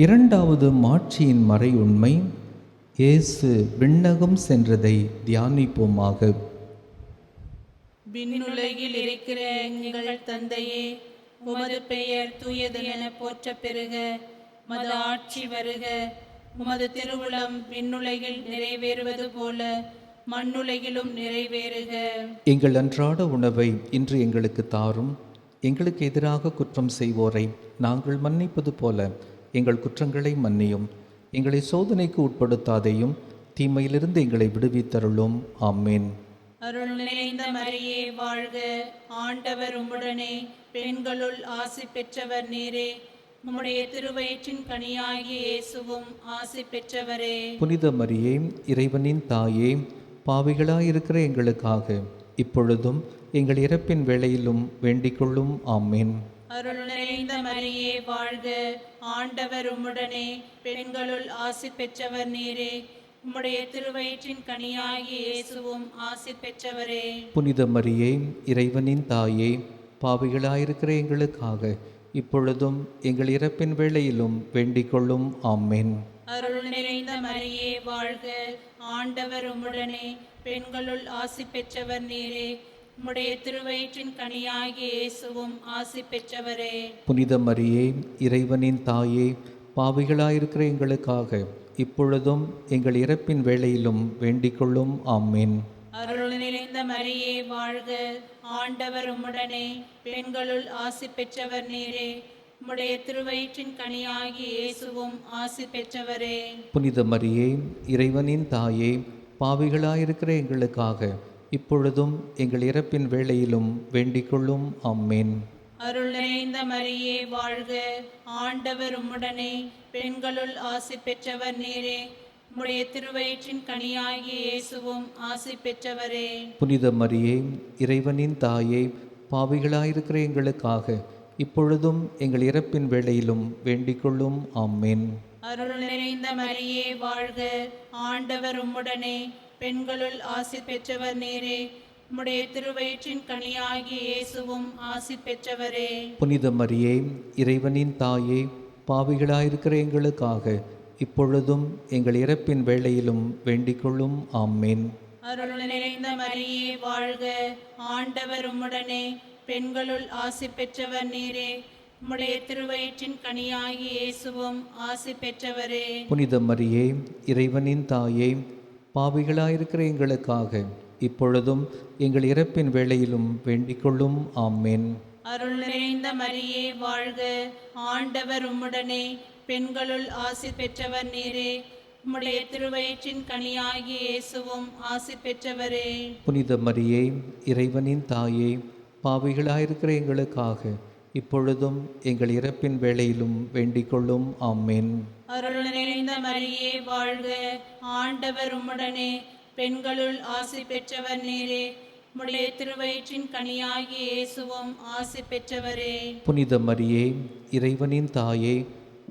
இரண்டாவது மாட்சியின் மறை உண்மை, இயேசு விண்ணகம் சென்றதை தியானிப்போமாக. விண்ணுலகில் இருக்கிற எங்கள் தந்தையே, உமது பெயர் தூயது என போற்ற பெறுக. உமது ஆட்சி வருக. உமது திருவுளம் விண்ணுலகில் நிறைவேறுவது போல மண்ணுலகிலும் நிறைவேறுக. எங்கள் அன்றாட உணவை இன்று எங்களுக்கு தாரும். எங்களுக்கு எதிராக குற்றம் செய்வோரை நாங்கள் மன்னிப்பது போல எங்கள் குற்றங்களை மன்னியும். எங்களை சோதனைக்கு உட்படுத்தாதையும், தீமையிலிருந்து எங்களை விடுவித்தருளும். ஆமேன். அருள் நிறைந்த மரியே வாழ்க. ஆண்டவர் உம்முடனே, பெண்களுள் ஆசி பெற்றவர் நீரே. உம்முடைய திருவயிற்றின் கனியாகிய இயேசுவும் ஆசி பெற்றவரே. புனித மரியே, இறைவனின் தாயே, பாவிகளாயிருக்கிற எங்களுக்காக இப்பொழுதும் எங்கள் இறப்பின் வேளையிலும் வேண்டிக்கொள்ளும். ஆமேன். அருள் நிறைந்த மரியே வாழ்க. ஆண்டவர் உம்முடனே, பெண்களுள் ஆசி பெற்றவர் நீரே. உம்முடைய திருவயிற்றின் கனியாகிய இயேசுவும் ஆசி பெற்றவரே. புனித மரியே, இறைவனின் தாயே, பாவிகளாயிருக்கிற எங்களுக்காக இப்பொழுதும் எங்கள் இறப்பின் வேளையிலும் வேண்டிக்கொள்ளும். ஆமேன். அருள் நிறைந்த மரியே வாழ்க. ஆண்டவர் உம்முடனே, பெண்களுள் ஆசி பெற்றவர் நீரே. உம்முடைய திருவயிற்றின் கனியாகிய இயேசுவும் ஆசி பெற்றவரே. புனித மரியே, இறைவனின் தாயே, பாவிகளாயிருக்கிற எங்களுக்காக இப்பொழுதும் எங்கள் இறப்பின் வேளையிலும் வேண்டிக்கொள்ளும். ஆமேன். அருள் நிறைந்த மரியே வாழ்க. ஆண்டவர் உம்முடனே, பெண்களுள் ஆசி பெற்றவர் நீரே. உம்முடைய திருவயிற்றின் கனியாகிய இயேசுவும் ஆசி பெற்றவரே. புனித மரியே, இறைவனின் தாயே, பாவிகளாயிருக்கிற எங்களுக்காக இப்பொழுதும் எங்கள் இறப்பின் வேளையிலும் வேண்டிக்கொள்ளும். ஆமேன். அருள் நிறைந்த மரியே வாழ்க, ஆண்டவர் உம்முடனே, பெண்களுள் ஆசி பெற்றவர் நீரே. உம்முடைய திருவயிற்றின் கனியாகிய இயேசுவும் ஆசி பெற்றவரே. புனித மரியே, இறைவனின் தாயே, பாவிகளாயிருக்கிற எங்களுக்காக இப்பொழுதும் எங்கள் இறப்பின் வேளையிலும் வேண்டிக்கொள்ளும். ஆமென். அருள் நிறைந்த மரியே வாழ்க, ஆண்டவர் உம்முடனே, பெண்களுள் ஆசி பெற்றவர் நீரே. உம்முடைய திருவயிற்றின் கனியாகிய இயேசுவும் ஆசி பெற்றவரே. புனித மரியே, இறைவனின் தாயே, பாவிகளாயிருக்கிற எங்களுக்காக இப்பொழுதும் எங்கள் இறப்பின் வேளையிலும் வேண்டிக்கொள்ளும். ஆமென். அருள் நிறைந்த மரியே வாழ்க, ஆண்டவர் உம்முடனே, பெண்களுள் ஆசி பெற்றவர் நீரே. உம்முடைய திருவயிற்றின் கனியாகிய இயேசுவும் ஆசி பெற்றவரே. புனித மரியே, இறைவனின் தாயே, பாவிகளாயிருக்கிற எங்களுக்காக இப்பொழுதும் எங்கள் இறப்பின் வேளையிலும் வேண்டிக்கொள்ளும். ஆமென். அருள் நிறைந்த மரியே வாழ்க, ஆண்டவர் உம்முடனே, பெண்களுள் ஆசி பெற்றவர் நீரே. உம்முடைய திருவயிற்றின் கனியாகிய இயேசுவும் ஆசி பெற்றவரே. புனித மரியே, இறைவனின் தாயே, பாவிகளாயிருக்கிற எங்களுக்காக இப்பொழுதும் எங்கள் இறப்பின் வேளையிலும் வேண்டிக்கொள்ளும். ஆமென். அருள் நிறைந்த மரியே வாழ்க, ஆண்டவர் உம்முடனே, பெண்களுள் ஆசி பெற்றவர் நீரே. உம்முடைய திருவயிற்றின் கனியாகிய இயேசுவும் ஆசி பெற்றவரே. புனித மரியே, இறைவனின் தாயே,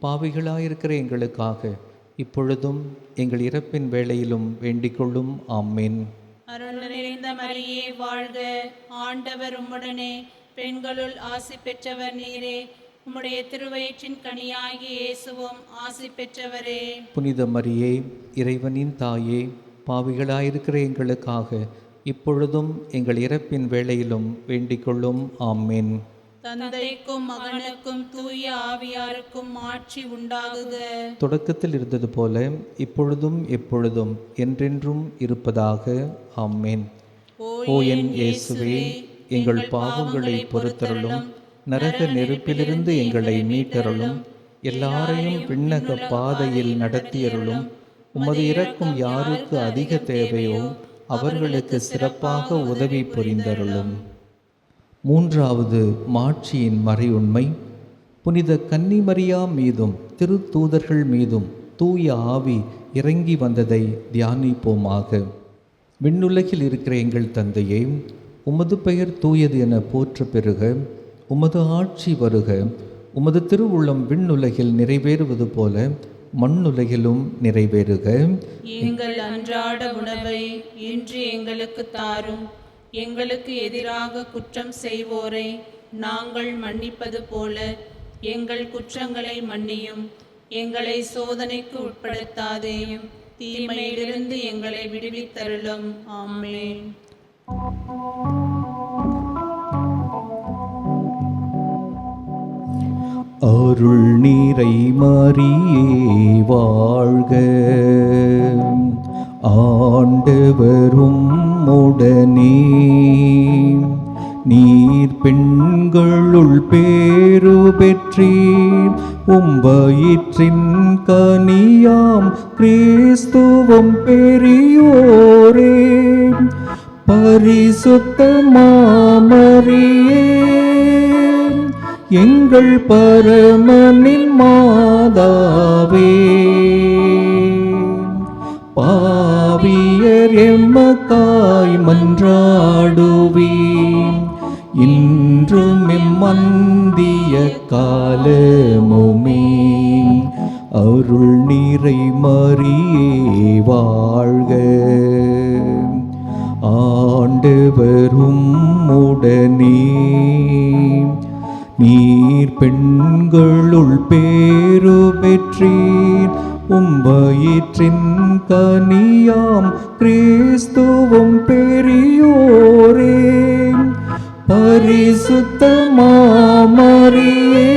பாவிகளாயிருக்கிற எங்களுக்காக இப்பொழுதும் எங்கள் இறப்பின் வேளையிலும் வேண்டிக்கொள்ளும். ஆமென். அருள் நிறைந்த மரியே வாழ்க, ஆண்டவர் உம்முடனே, பெண்களுள் ஆசி பெற்றவர் நீரே. உம்முடைய திருவயிற்றின் கனியாகிய இயேசுவும் ஆசி பெற்றவரே. புனித மரியே, இறைவனின் தாயே, பாவிகளாயிருக்கிற எங்களுக்காக இப்பொழுதும் எங்கள் இறப்பின் வேளையிலும் வேண்டிக்கொள்ளும். ஆமென். தந்தைக்கும் மகனுக்கும் தூய ஆவியாருக்கும் ஆட்சி உண்டாகுக. தொடக்கத்தில் இருந்தது போல இப்பொழுதும் எப்பொழுதும் என்றென்றும் இருப்பதாக. ஆமென். ஓ என் இயேசுவே, எங்கள் பாவங்களை பொறுத்தருளும், நரக நெருப்பிலிருந்து எங்களை மீட்டருளும், எல்லாரையும் விண்ணக பாதையில் நடத்தியருளும். உமது இரக்கம் யாருக்கு அதிக தேவையோ அவர்களுக்கு சிறப்பாக உதவி புரிந்தருளும். மூன்றாவது மாட்சியின் மறையுண்மை. புனித கன்னிமரியா மீதும் திருத்தூதர்கள் மீதும் தூய ஆவி இறங்கி வந்ததை தியானிப்போமாக. விண்ணுலகில் இருக்கிற எங்கள் தந்தையே, உமது பெயர் தூயது என போற்ற பெறுக. உமது ஆட்சி வருக. உமது திருவுள்ளம் விண்ணுலகில் நிறைவேறுவது போல மண்ணுலகிலும் நிறைவேறுக. எங்கள் அன்றாட உணவை இன்று எங்களுக்கு தாரும். எங்களுக்கு எதிராக குற்றம் செய்வோரை நாங்கள் மன்னிப்பது போல எங்கள் குற்றங்களை மன்னியும். எங்களை சோதனைக்கு உட்படுத்தாதேயும், தீமையிலிருந்து எங்களை விடுவித்தருளும். ஆமென். அருள் நீரை மரியே வாழ்க, ஆண்டவரும் உடனே, நீர் பெண்களுள் பேறு பெற்றீர். உம்பயிற்றின் கனியாம் கிறிஸ்துவும் பெரியோரே. பரிசுத்த மாமரியே, எங்கள் பரமனின் மாதாவே, பாவியர் எமக்காய் மன்றாடுவீர். இன்றும் எம்மந்திய காலமுமே. அருள் நீரை மரியே வாழ்க, ஆண்டவரும் உடனே, நீர் பெண்களுள் பேறு பெற்றீர். உம்பயிற்றின் கனியாம் கிறிஸ்துவும் பெரியோரே. பரிசுத்த மாமரியே,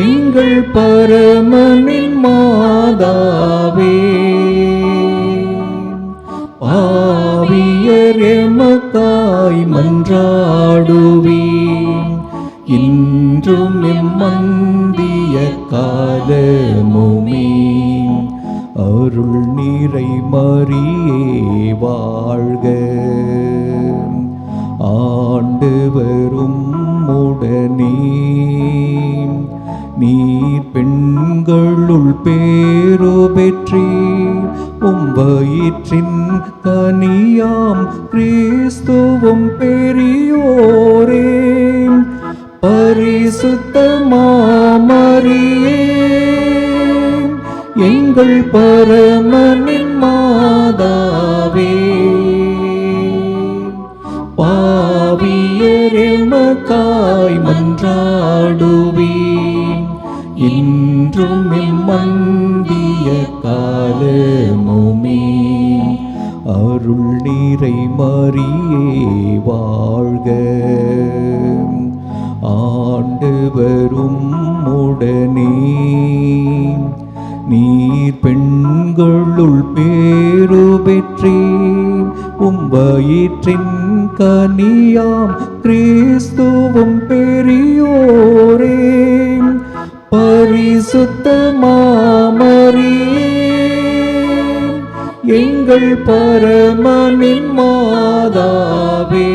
எங்கள் பரமனின் மாதாவே, பாவியர் எமக்காய் மன்றாடுவீர். இன்றும் எம்மந்திய காலமுமே. அருள் நீரை மரியே வாழ்க, ஆண்டவரும் பரிசுத்த மாமரியே, எங்கள் பரமனின் மாதாவே, பாவியர் எமக்காய் மன்றாடுவீர், இன்றும் எம்மந்திய காலமுமே. அருள் நீரை மரியே வாழ்க, ஆண்டவரும் உடனே, நீர் பெண்களுள் பேறு பெற்றீர், வயிற்றின் கனியாம் கிறிஸ்துவும் பெரியோரே. பரிசுத்த மாமரியே, எங்கள் பரமனின் மாதாவே,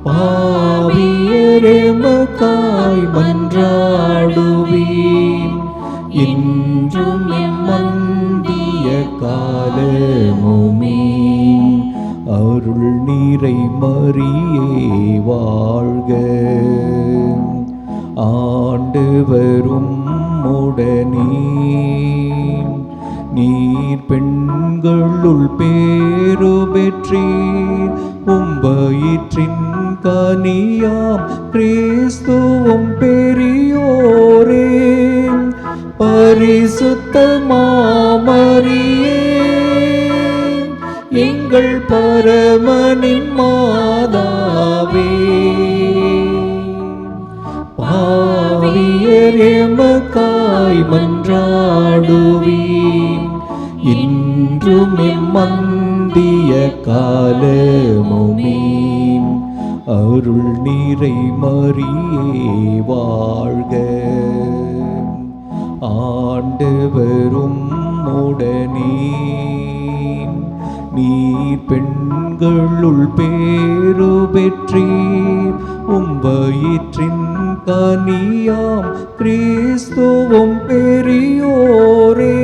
பாவியர் எமக்காய் மன்றாடுவீர், இன்றும் எம்மந்திய காலமுமே. அருள் நீரை மரியே வாழ்க, ஆண்டவரும் உடனே, நீர் பெண்களுள் பேறு பெற்றீர், வயிற்றின் கனியாம் கிறிஸ்துவும் பெரியோரே. பரிசுத்த மாமரியே, எங்கள் பரமனின் மாதாவே, பாவியர் எமக்காய் மன்றாடுவீர், இன்றும் எம்மந்திய காலமுமே. அருள் நீரை மரியே வாழ்க, ஆண்டவரும் உடனே, நீர் பெண்களுள் பேறு பெற்றீர், வயிற்றின் கனியாம் கிறிஸ்துவும் பெரியோரே.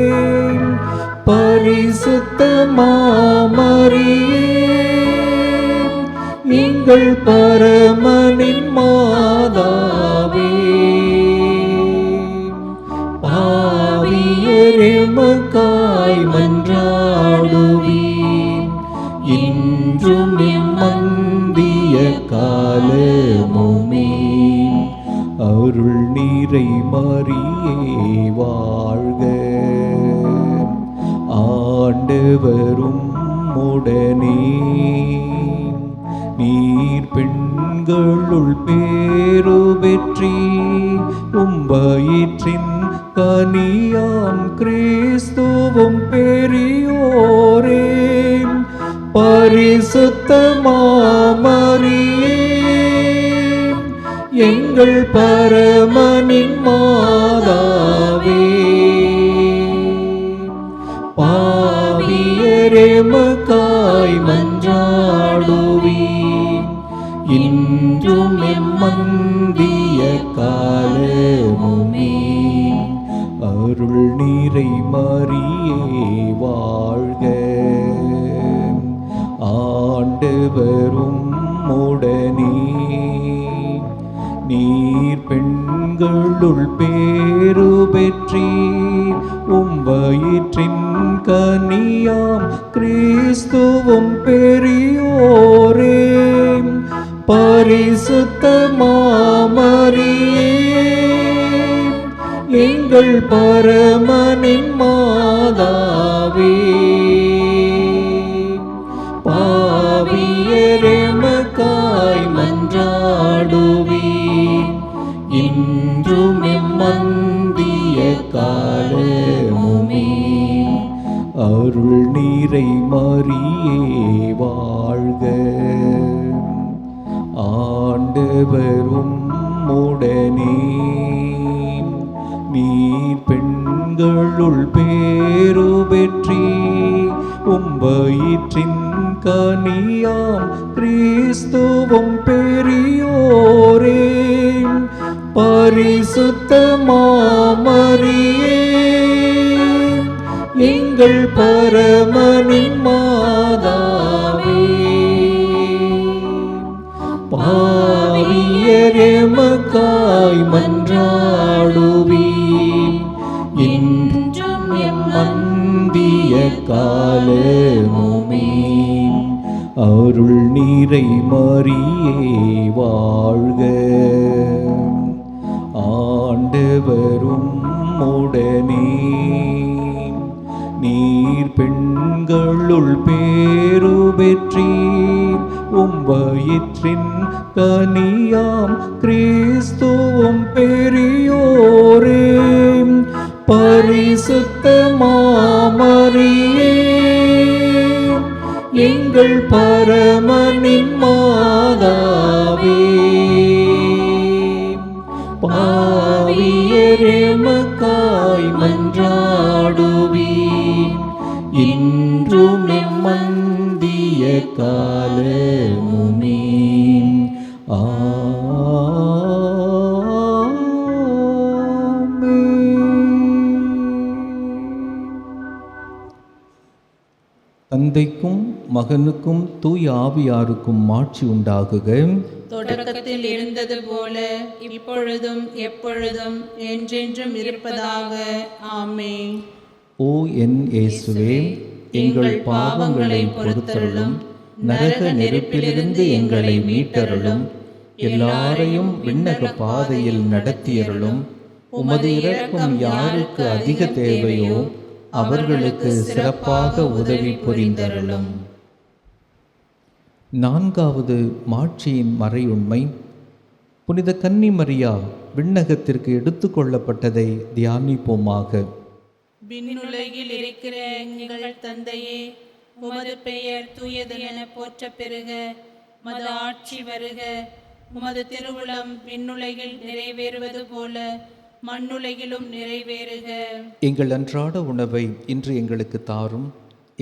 பரிசுத்த மாமரியே, எங்கள் பரமனின் மாதாவே, பாவியர் எமக்காய் மன்றாடுவீர், இன்றும் எம்மந்திய காலமுமே. அருள் நீரை மரியே வாழ்க, ஆண்டவரும் உடனே, நீர் பெண்களுள் பேறு பெற்றீர், வயிற்றின் கனியாம் கிறிஸ்துவும் பெரியோரே. பரிசுத்த மாமரியே, எங்கள் பரமனின் மாதாவே, பாவியர் எமக்காய் மன்றாடுவீர், இன்றும் எம்மந்திய காலமுமே. அருள் நீரை மரியே வாழ்க, ஆண்டவரும் உடனே, நீர் பெண்களுள் பேறு பெற்றீர், வயிற்றின் கனியாம் கிறிஸ்துவும் பெரியோரே. பரிசுத்த மாமரியே, எங்கள் பரமனின் மாதாவே, பாவியர் எமக்காய் மன்றாடுவீர், இன்றும் எம்மந்திய காலமுமே. அருள் நீரை மரியே வாழ்க, ஆண்டவரும் உடனே, நீர் பெண்களுள் பேறு பெற்றீர், வயிற்றின் கனியாம் கிறிஸ்துவும் பெரியோரே. பரிசுத்த மாமரியே, எங்கள் பரமனின் மாதாவே, பாவியர் மரியே வாழ்க. ஆண்டவரும் உடனே நீர் பெண்களுள் பேறு பெற்றீர். வயிற்றின் கனியாம் கிறிஸ்துவும் பெரியோரே. பரிசுத்த மாமரியே எங்கள் பரமனின் மாதாவே. பாவியரெமக்காய் மன்றாடுவீர். இன்றும் எம்மந்திய காலமுமே. தந்தைக்கும் மகனுக்கும் தூய ஆவியாருக்கும் மாட்சி உண்டாகுக. தொடக்கத்தில் இருந்தது போல இப்பொழுதும் எப்பொழுதும் என்றென்றும் இருப்பதாக. ஆமென். ஓ என் இயேசுவே, எங்கள் பாவங்களை பொறுத்தருளும், நரக நெருப்பிலிருந்து எங்களை மீட்டருளும், எல்லாரையும் விண்ணக பாதையில் நடத்தியருளும். உமது இரக்கம் யாருக்கு அதிக தேவையோ அவர்களுக்கு சிறப்பாக உதவி புரிந்தருளும். நான்காவது மாட்சியின் மறையுண்மை. புனித கன்னி மரியா விண்ணகத்திற்கு எடுத்து கொள்ளப்பட்டதை தியானிப்போமாக. விண்ணுலகில் இருக்கிற எங்கள் தந்தையே, உமது பெயர் தூயது என போற்ற பெறுக. உமது ஆட்சி வருக. உமது திருவுளம் விண்ணுலகில் நிறைவேறுவது போல மண்ணுலகிலும் நிறைவேறுக. எங்கள் அன்றாட உணவை இன்று எங்களுக்கு தாரும்.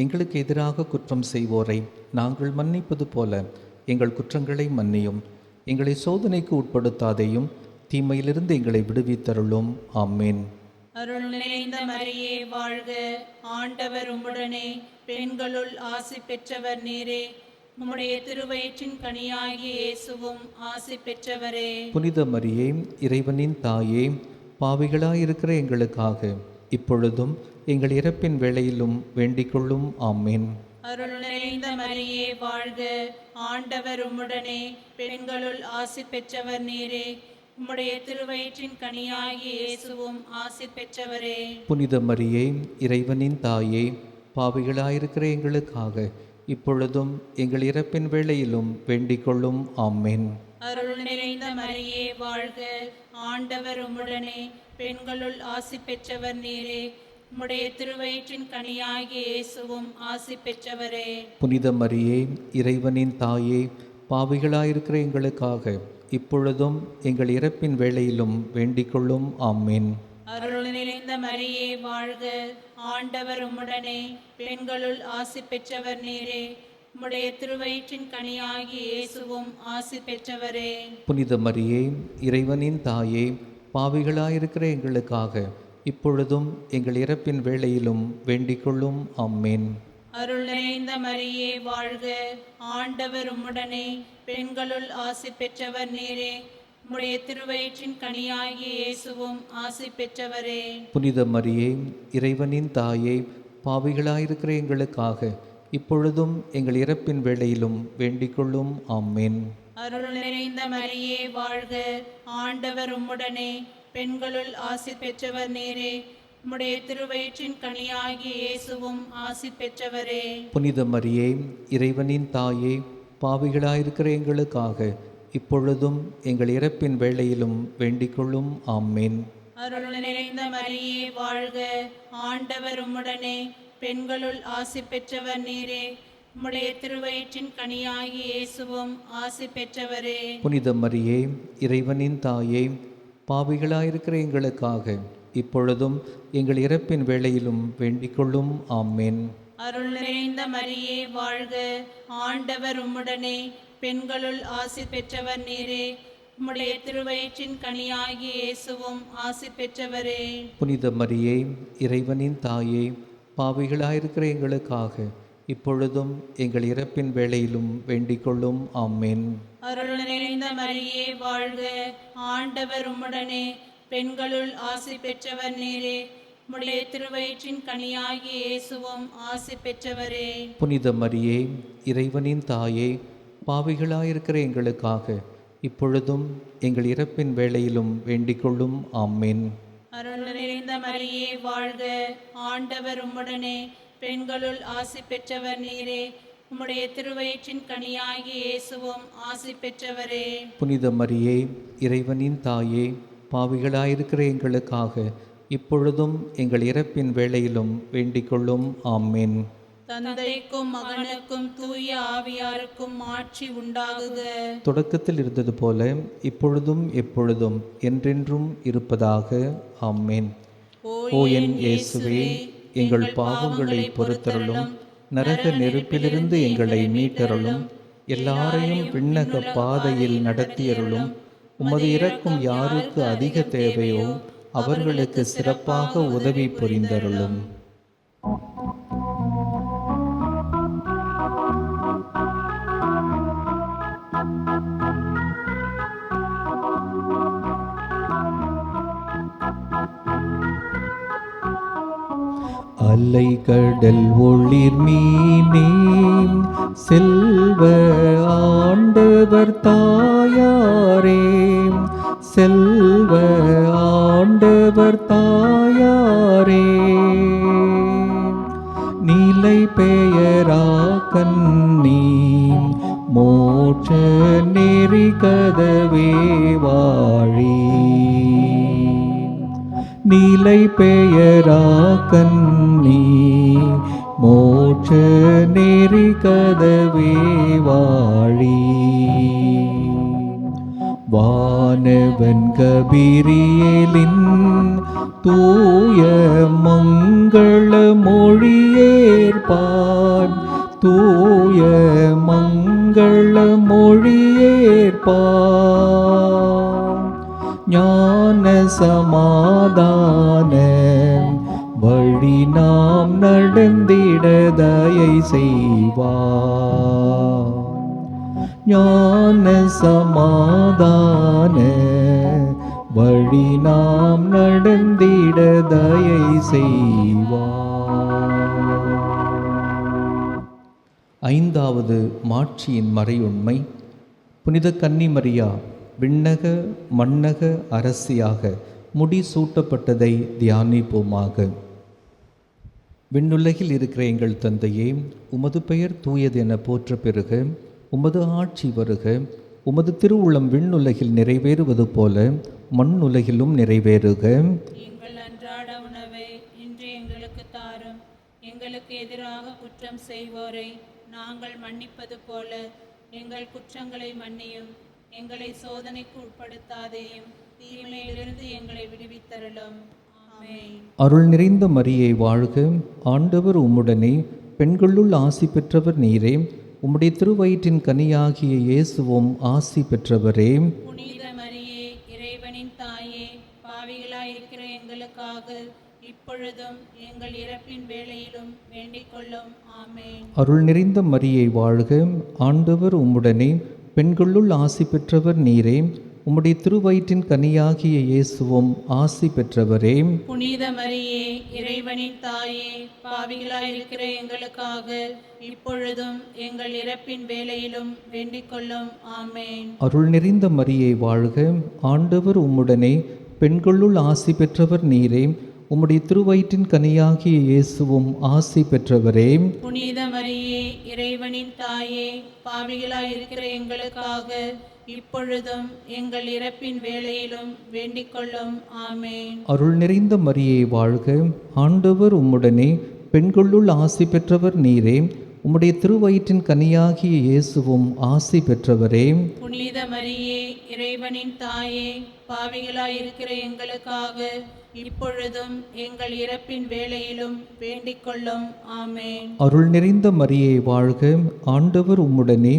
எங்களுக்கு எதிராக குற்றம் செய்வோரை நாங்கள் மன்னிப்பது போல எங்கள் குற்றங்களை மன்னியும். எங்களை சோதனைக்கு உட்படுத்தாதையும், தீமையிலிருந்து எங்களை விடுவித்தருளும். ஆமேன். அருள் நிறைந்த மரியே வாழ்க. ஆண்டவர் உம்முடனே, பெண்களுள் ஆசி பெற்றவர் நீரே. உம்முடைய திருவயிற்றின் கனியாகிய இயேசுவும் ஆசி பெற்றவரே. புனித மரியே, இறைவனின் தாயே, பாவிகளாயிருக்கிற எங்களுக்காக இப்பொழுதும் எங்கள் இறப்பின் வேளையிலும் வேண்டிக்கொள்ளும். ஆமேன். அருள் நிறைந்த மரியே வாழ்க. ஆண்டவர் உம்முடனே, பெண்களுள் ஆசி பெற்றவர் நீரே. உம்முடைய திருவயிற்றின் கனியாகிய இயேசுவும் ஆசி பெற்றவரே. புனித மரியே, இறைவனின் தாயே, பாவிகளாயிருக்கிற எங்களுக்காக இப்பொழுதும் எங்கள் இறப்பின் வேளையிலும் வேண்டிக்கொள்ளும். ஆமேன். அருள் நிறைந்த மரியே வாழ்க. ஆண்டவர் உம்முடனே, பெண்களுள் ஆசி பெற்றவர் நீரே. உம்முடைய திருவயிற்றின் கனியாகிய இயேசுவும் ஆசி பெற்றவரே. புனித மரியே, இறைவனின் தாயே, பாவிகளாயிருக்கிற எங்களுக்காக இப்பொழுதும் எங்கள் இறப்பின் வேளையிலும் வேண்டிக்கொள்ளும். ஆமேன். அருள் நிறைந்த மரியே வாழ்க. ஆண்டவர் உம்முடனே, பெண்களுள் ஆசி பெற்றவர் நீரே. உம்முடைய திருவயிற்றின் கனியாகிய இயேசுவும் ஆசி பெற்றவரே. புனித மரியே, இறைவனின் தாயே, பாவிகளாயிருக்கிற எங்களுக்காக இப்பொழுதும் எங்கள் இறப்பின் வேளையிலும் வேண்டிக்கொள்ளும். ஆமேன். அருள் நிறைந்த மரியே வாழ்க. ஆண்டவர் உம்முடனே, பெண்களுள் ஆசி பெற்றவர் நீரே. உம்முடைய திருவயிற்றின் கனியாகிய இயேசுவும் ஆசி பெற்றவரே. புனித மரியே, இறைவனின் தாயே, பாவிகளாயிருக்கிற எங்களுக்காக இப்பொழுதும் எங்கள் இறப்பின் வேளையிலும் வேண்டிக்கொள்ளும். ஆமேன். அருள் நிறைந்த மரியே வாழ்க. ஆண்டவர் உம்முடனே, பெண்களுள் ஆசி பெற்றவர் நீரே. உம்முடைய திருவயிற்றின் கனியாகிய இயேசுவும் ஆசி பெற்றவரே. புனித மரியே, இறைவனின் தாயே, பாவிகளாயிருக்கிற எங்களுக்காக இப்பொழுதும் எங்கள் இறப்பின் வேளையிலும் வேண்டிக்கொள்ளும். ஆமேன். அருள் நிறைந்த மரியே வாழ்க. ஆண்டவர் உம்முடனே, பெண்களுள் ஆசி பெற்றவர் நீரே. உம்முடைய திருவயிற்றின் கனியாகிய இயேசுவும் ஆசி பெற்றவரே. புனித மரியே, இறைவனின் தாயே, பாவிகளாயிருக்கிற எங்களுக்காக இப்பொழுதும் எங்கள் இறப்பின் வேளையிலும் வேண்டிக்கொள்ளும். ஆமேன். அருள் நிறைந்த மரியே வாழ்க. ஆண்டவர் உம்முடனே, பெண்களுள் ஆசி பெற்றவர் நீரே. உம்முடைய திருவயிற்றின் கனியாகிய இயேசுவும் ஆசி பெற்றவரே. புனித மரியே, இறைவனின் தாயே, பாவிகளாயிருக்கிற எங்களுக்காக இப்பொழுதும் எங்கள் இறப்பின் வேளையிலும் வேண்டிக்கொள்ளும். ஆமேன். அருள் நிறைந்த மரியே வாழ்க. ஆண்டவர் உம்முடனே, பெண்களுள் ஆசி பெற்றவர் நீரே. உம்முடைய திருவயிற்றின் கனியாகிய இயேசுவும் ஆசி பெற்றவரே. புனித மரியே, இறைவனின் தாயே, பாவிகளாயிருக்கிற எங்களுக்காக இப்பொழுதும் எங்கள் இறப்பின் வேளையிலும் வேண்டிக்கொள்ளும். ஆமென். அருள் நிறைந்த மரியே வாழ்க, ஆண்டவர் உம்முடனே, பெண்களுள் ஆசி பெற்றவர் நீரே. உம்முடைய திருவயிற்றின் கனியாகிய இயேசுவும் ஆசி பெற்றவரே. புனித மரியே, இறைவனின் தாயே, பாவிகளாயிருக்கிற எங்களுக்காக இப்பொழுதும் எங்கள் இறப்பின் வேளையிலும் வேண்டிக்கொள்ளும். ஆமென். தந்தைக்கும் மகனுக்கும் தூய ஆவியாருக்கும் ஆட்சி உண்டாகுக. தொடக்கத்தில் இருந்தது போல இப்பொழுதும் எப்பொழுதும் என்றென்றும் இருப்பதாக. ஆமென். ஓ என் இயேசுவே, எங்கள் பாவங்களை பொறுத்தருளும், நரக நெருப்பிலிருந்து எங்களை மீட்டருளும், எல்லாரையும் விண்ணக பாதையில் நடத்தியருளும். உமது இரக்கம் யாருக்கு அதிக தேவையோ அவர்களுக்கு சிறப்பாக உதவி புரிந்தருளும். அலை கடல் ஒளிர் மீனே, செல்வ ஆண்டவர் தாயாரே, செல்வ ஆண்டவர் தாயாரே, நீலை பெயரா கண்ணி மோட்ச நெறி கதவே வாழி, நீலை பெயரா கண்ணி மோட்ச நெறி கதவே வாழி. வானவன் கபிரியேலின் தூய மங்கள மொழியேற்பான், தூய மங்கள மொழியேற்பான். ஞான சமாதான வழி நாம் நடந்திட தயை செய்வார். ஞான சமாதான வழி நாம் நடந்திட தயை செய்வார். ஐந்தாவது மாட்சியின் மறையுண்மை. புனித கன்னிமரியா விண்ணக மண்ணக அரசியாக முடிசூட்டப்பட்டதை தியானிப்போமாக. விண்ணுலகில் இருக்கிற எங்கள் தந்தையே, உமது பெயர் தூயது என போற்ற பெறுக. உமது ஆட்சி வருக. உமது திருவுளம் விண்ணுலகில் நிறைவேறுவது போல மண்ணுலகிலும் நிறைவேறுக. எங்கள் அன்றாட உணவை இன்று எங்களுக்கு தாரும். எங்களுக்கு எதிராக குற்றம் செய்வோரை நாங்கள் மன்னிப்பது போல எங்கள் குற்றங்களை மன்னியும். எங்களை சோதனைக்கு உட்படுத்தாதேயும், தீமையிலிருந்து எங்களை விடுவித்தருளும். ஆமென். அருள் நிறைந்த மரியே வாழ்க, ஆண்டவர் உம்முடனே, பெண்களுள் ஆசி பெற்றவர் நீரே. உம்முடைய திருவயிற்றின் கனியாகிய இயேசுவும் ஆசி பெற்றவரே. புனித மரியே, இறைவனின் தாயே, பாவிகளாயிருக்கிற எங்களுக்காக இப்பொழுதும் எங்கள் இறப்பின் வேளையிலும் வேண்டிக்கொள்ளும். ஆமென். அருள் நிறைந்த மரியே வாழ்க, ஆண்டவர் உம்முடனே, பெண்களுள் ஆசி பெற்றவர் நீரே. உம்முடைய திருவயிற்றின் கனியாகிய இயேசுவும் ஆசி பெற்றவரே. புனித மரியே, இறைவனின் தாயே, பாவிகளாயிருக்கிற எங்களுக்காக இப்பொழுதும் எங்கள் இறப்பின் வேளையிலும் வேண்டிக்கொள்ளும். ஆமென். அருள் நிறைந்த மரியே வாழ்க, ஆண்டவர் உம்முடனே, பெண்களுள் ஆசி பெற்றவர் நீரே. உம்முடைய திருவயிற்றின் கனியாகிய இயேசுவும் ஆசி பெற்றவரே. புனித மரியே, இறைவனின் தாயே, பாவிகளாயிருக்கிற எங்களுக்காக இப்பொழுதும் எங்கள் இறப்பின் வேளையிலும் வேண்டிக்கொள்ளும். ஆமென். அருள் நிறைந்த மரியே வாழ்க, ஆண்டவர் உம்முடனே, பெண்களுள் ஆசி பெற்றவர் நீரே. உம்முடைய திருவயிற்றின் கனியாகிய இயேசுவும் ஆசி பெற்றவரே. புனித மரியே, இறைவனின் தாயே, பாவிகளாயிருக்கிற எங்களுக்காக இப்பொழுதும் எங்கள் இறப்பின் வேளையிலும் வேண்டிக்கொள்ளும். ஆமென். அருள் நிறைந்த மரியே வாழ்க, ஆண்டவர் உம்முடனே,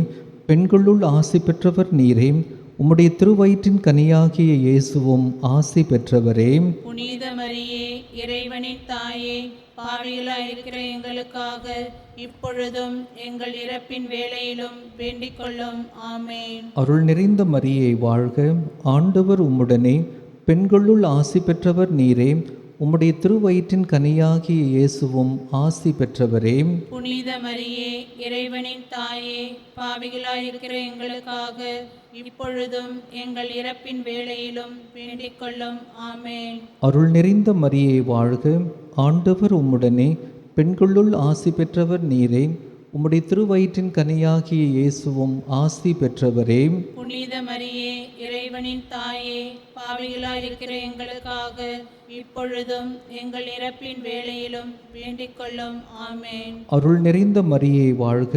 பெண்களுள் ஆசி பெற்றவர் நீரே. உம்முடைய திருவயிற்றின் கனியாகிய இயேசுவும் ஆசி பெற்றவரே. புனித மரியே, இறைவனின் தாயே, பாவிகளாயிருக்கிற எங்களுக்காக இப்பொழுதும் எங்கள் இறப்பின் வேளையிலும் வேண்டிக்கொள்ளும். ஆமென். அருள் நிறைந்த மரியே வாழ்க, ஆண்டவர் உம்முடனே, பெண்களுள் ஆசி பெற்றவர் நீரே. உம்முடைய திருவயிற்றின் கனியாகிய இயேசுவும் ஆசி பெற்றவரே. புனித மரியே, இறைவனின் தாயே, பாவிகளாயிருக்கிற எங்களுக்காக இப்பொழுதும் எங்கள் இறப்பின் வேளையிலும் வேண்டிக் கொள்ளும். ஆமென். அருள் நிறைந்த மரியே வாழ்க, ஆண்டவர் உம்முடனே, பெண்களுள் ஆசி பெற்றவர் நீரே. உம்முடைய திருவயிற்றின் கனியாகிய இயேசுவும் ஆசி பெற்றவரே. புனித மரியே, இறைவனின் தாயே, பாவிகளாயிருக்கிற எங்களுக்காக இப்பொழுதும் எங்கள் இறப்பின் வேளையிலும் வேண்டிக் கொள்ளும். ஆமென். அருள் நிறைந்த மரியே வாழ்க,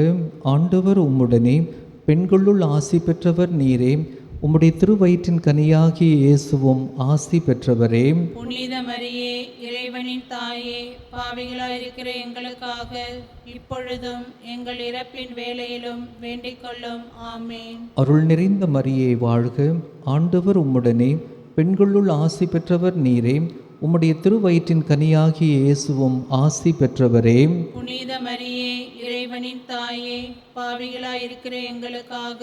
ஆண்டவர் உம்முடனே, பெண்களுள் ஆசி பெற்றவர் நீரே. உம்முடைய திருவயிற்றின் கனியாகிய இயேசுவும் ஆசி பெற்றவரே. புனித மரியே, இறைவனின் தாயே, பாவிகளாயிருக்கிற எங்களுக்காக இப்பொழுதும் எங்கள் இறப்பின் வேளையிலும் வேண்டிக் கொள்ளும். ஆமென். அருள் நிறைந்த மரியே வாழ்க, ஆண்டவர் உம்முடனே, பெண்களுள் ஆசி பெற்றவர் நீரே. உம்முடைய திருவயிற்றின் கனியாகிய இயேசுவும் ஆசி பெற்றவரே. புனித மரியே, இறைவனின் தாயே, பாவிகளாயிருக்கிற எங்களுக்காக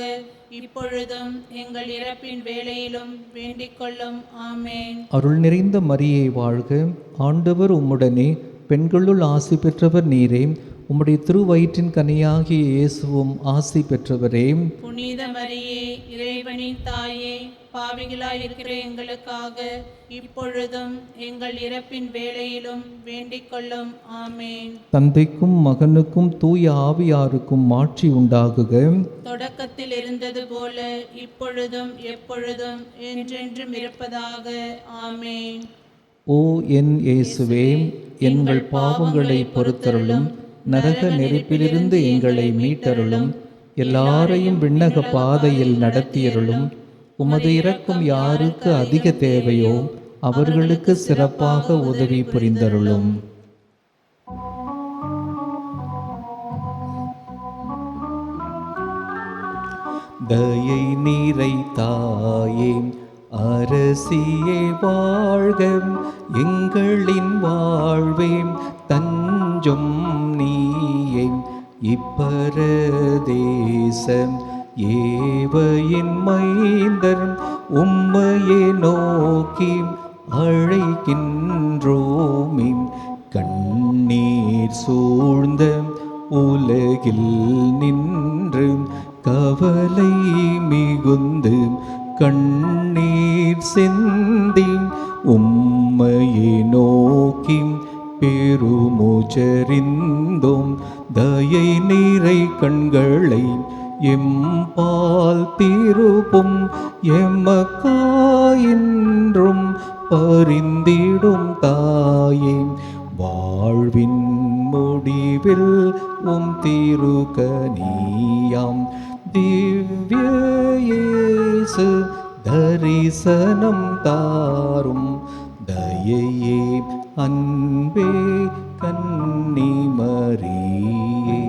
இப்பொழுதும் எங்கள் இறப்பின் வேளையிலும் வேண்டிக் கொள்ளும். ஆமென். அருள் நிறைந்த மரியே வாழ்க, ஆண்டவர் உம்முடனே, பெண்களுள் ஆசி பெற்றவர் நீரே. உம்முடைய திருவயிற்றின் கனியாகிய இயேசுவும் ஆசி பெற்றவரே. புனித மரியே, இறைவனின் தாயே, பாவிகளாயிருக்கிற எங்களுக்காக இப்பொழுதும் எங்கள் இறப்பின் வேளையிலும் வேண்டிக் கொள்ளும். ஆமென். தந்தைக்கும் மகனுக்கும் தூய ஆவியாருக்கும் மாட்சி உண்டாகுக. தொடக்கத்தில் இருந்தது போல இப்பொழுதும் எப்பொழுதும் என்றென்றும் இருப்பதாக. ஆமென். ஓ என் இயேசுவே, எங்கள் பாவங்களை பொறுத்தருளும், நரக நெருப்பிலிருந்து எங்களை மீட்டருளும், எல்லாரையும் விண்ணக பாதையில் நடத்தியருளும். உமது இரக்கம் யாருக்கு அதிக தேவையோ அவர்களுக்கு சிறப்பாக உதவி புரிந்தருளும். தயை நீரை தாயே, அரசியே வாழ்க, எங்களின் வாழ்வே தஞ்சம் நீயே. இப்பரதேசம் ஏவையின் மைந்தர் உம்மையே நோக்கி அழைக்கின்றோமே. கண்ணீர் சூழ்ந்த உலகில் நின்று கவலை மிகுந்து கண்ணீர் சிந்தி உம்மையே நோக்கி பெருமூச்சறிந்தோம். தயை நீரை கண்களை எம்பால் திருப்பும், எமக்காயின்றும் பரிந்திடும் தாயே. வாழ்வின் முடிவில் உம் திருக்கனியாம் திவ்ய இயேசு தரிசனம் தாரும். தயையே அன்பே கன்னி மரியே.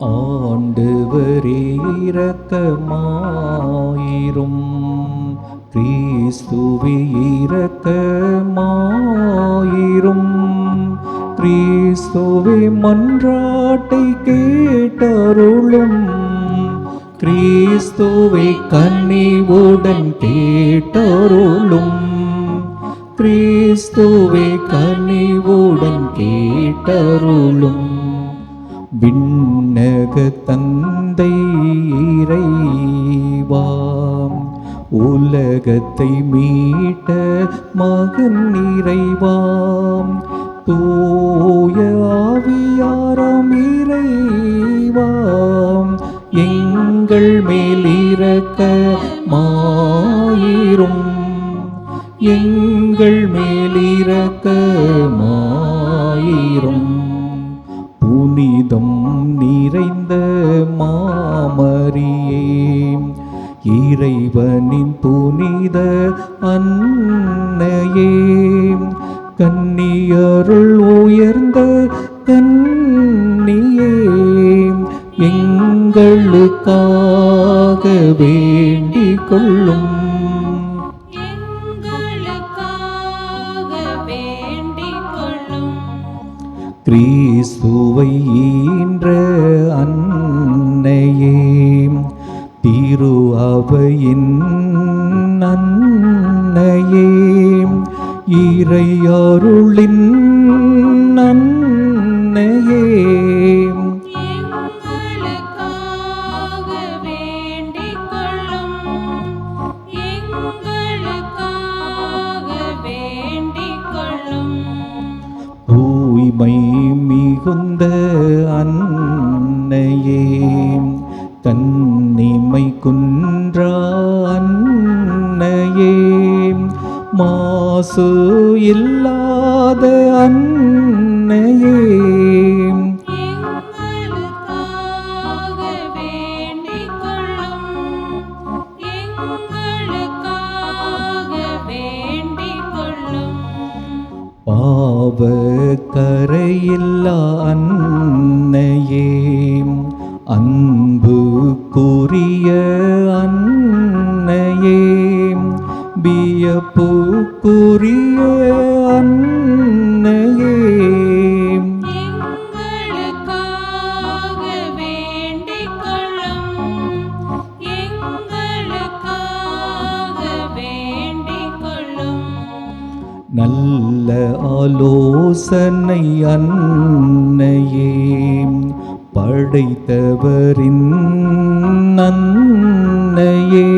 ஆண்டவரே இரக்கமாயிரும், கிறிஸ்துவே இரக்கமாயிரும். கிறிஸ்துவே மன்றாட்டை கேட்டருளும், கிறிஸ்துவே கனிவுடன் கேட்டருளும். கிறிஸ்துவே கனிவுடன் கேட்டருளும். விண்ணக தந்தை இறைவாம், உலகத்தை மீட்ட மகன் இறைவாம், தூய ஆவியாராம் இறைவாம், எங்கள் மேல் இரக்கமாயிரும், எங்கள் மேல் இரக்கமாயிரும். புனிதம் நிறைந்த மாமரியே, இறைவனின் புனித அன்னையே, கன்னியருள் உயர்ந்த கன்னியே, எங்களுக்காக வேண்டிக் கொள்ளும். கிறிஸ்துவை ஈன்ற அன்னையே, அவையின் அன்னையே, இறையருளின் அன்னையே, எங்களுக்காக வேண்டிக் கொள்ளும். எங்களுக்காக வேண்டிக் கொள்ளும். தூய்மை மிகுந்த அன்னையே, தன்னிமை குன்றா அன்னையே, மாசு இல்லாத அன்னையே, எங்களுக்காக வேண்டிக் கொள்ளும். எங்களுக்காக வேண்டிக் கொள்ளும். பாவ கரையில்லா அன்னையே, அன்புக்குரிய அன்னையே, வியப்புக்குரிய அன்னையே, எங்களுக்காக வேண்டிக் கொள்ளும். எங்களுக்காக வேண்டிக் கொள்ளும். நல்ல ஆலோசனை அன்னையே, படைத்தவரின் அன்னையே,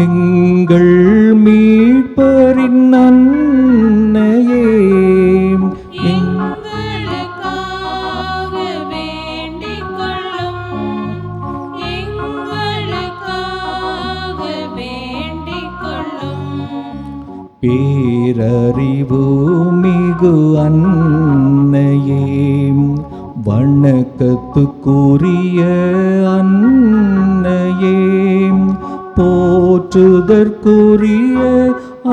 எங்கள் மீட்பரின் அன்னையே, எங்களுக்காக வேண்டிக் கொள்ளும். எங்களுக்காக வேண்டிக் கொள்ளும். பேரறிவு மிகு அன்னையே, வணக்கத்துக்குரிய அன்னையே, போற்றுதற்குரிய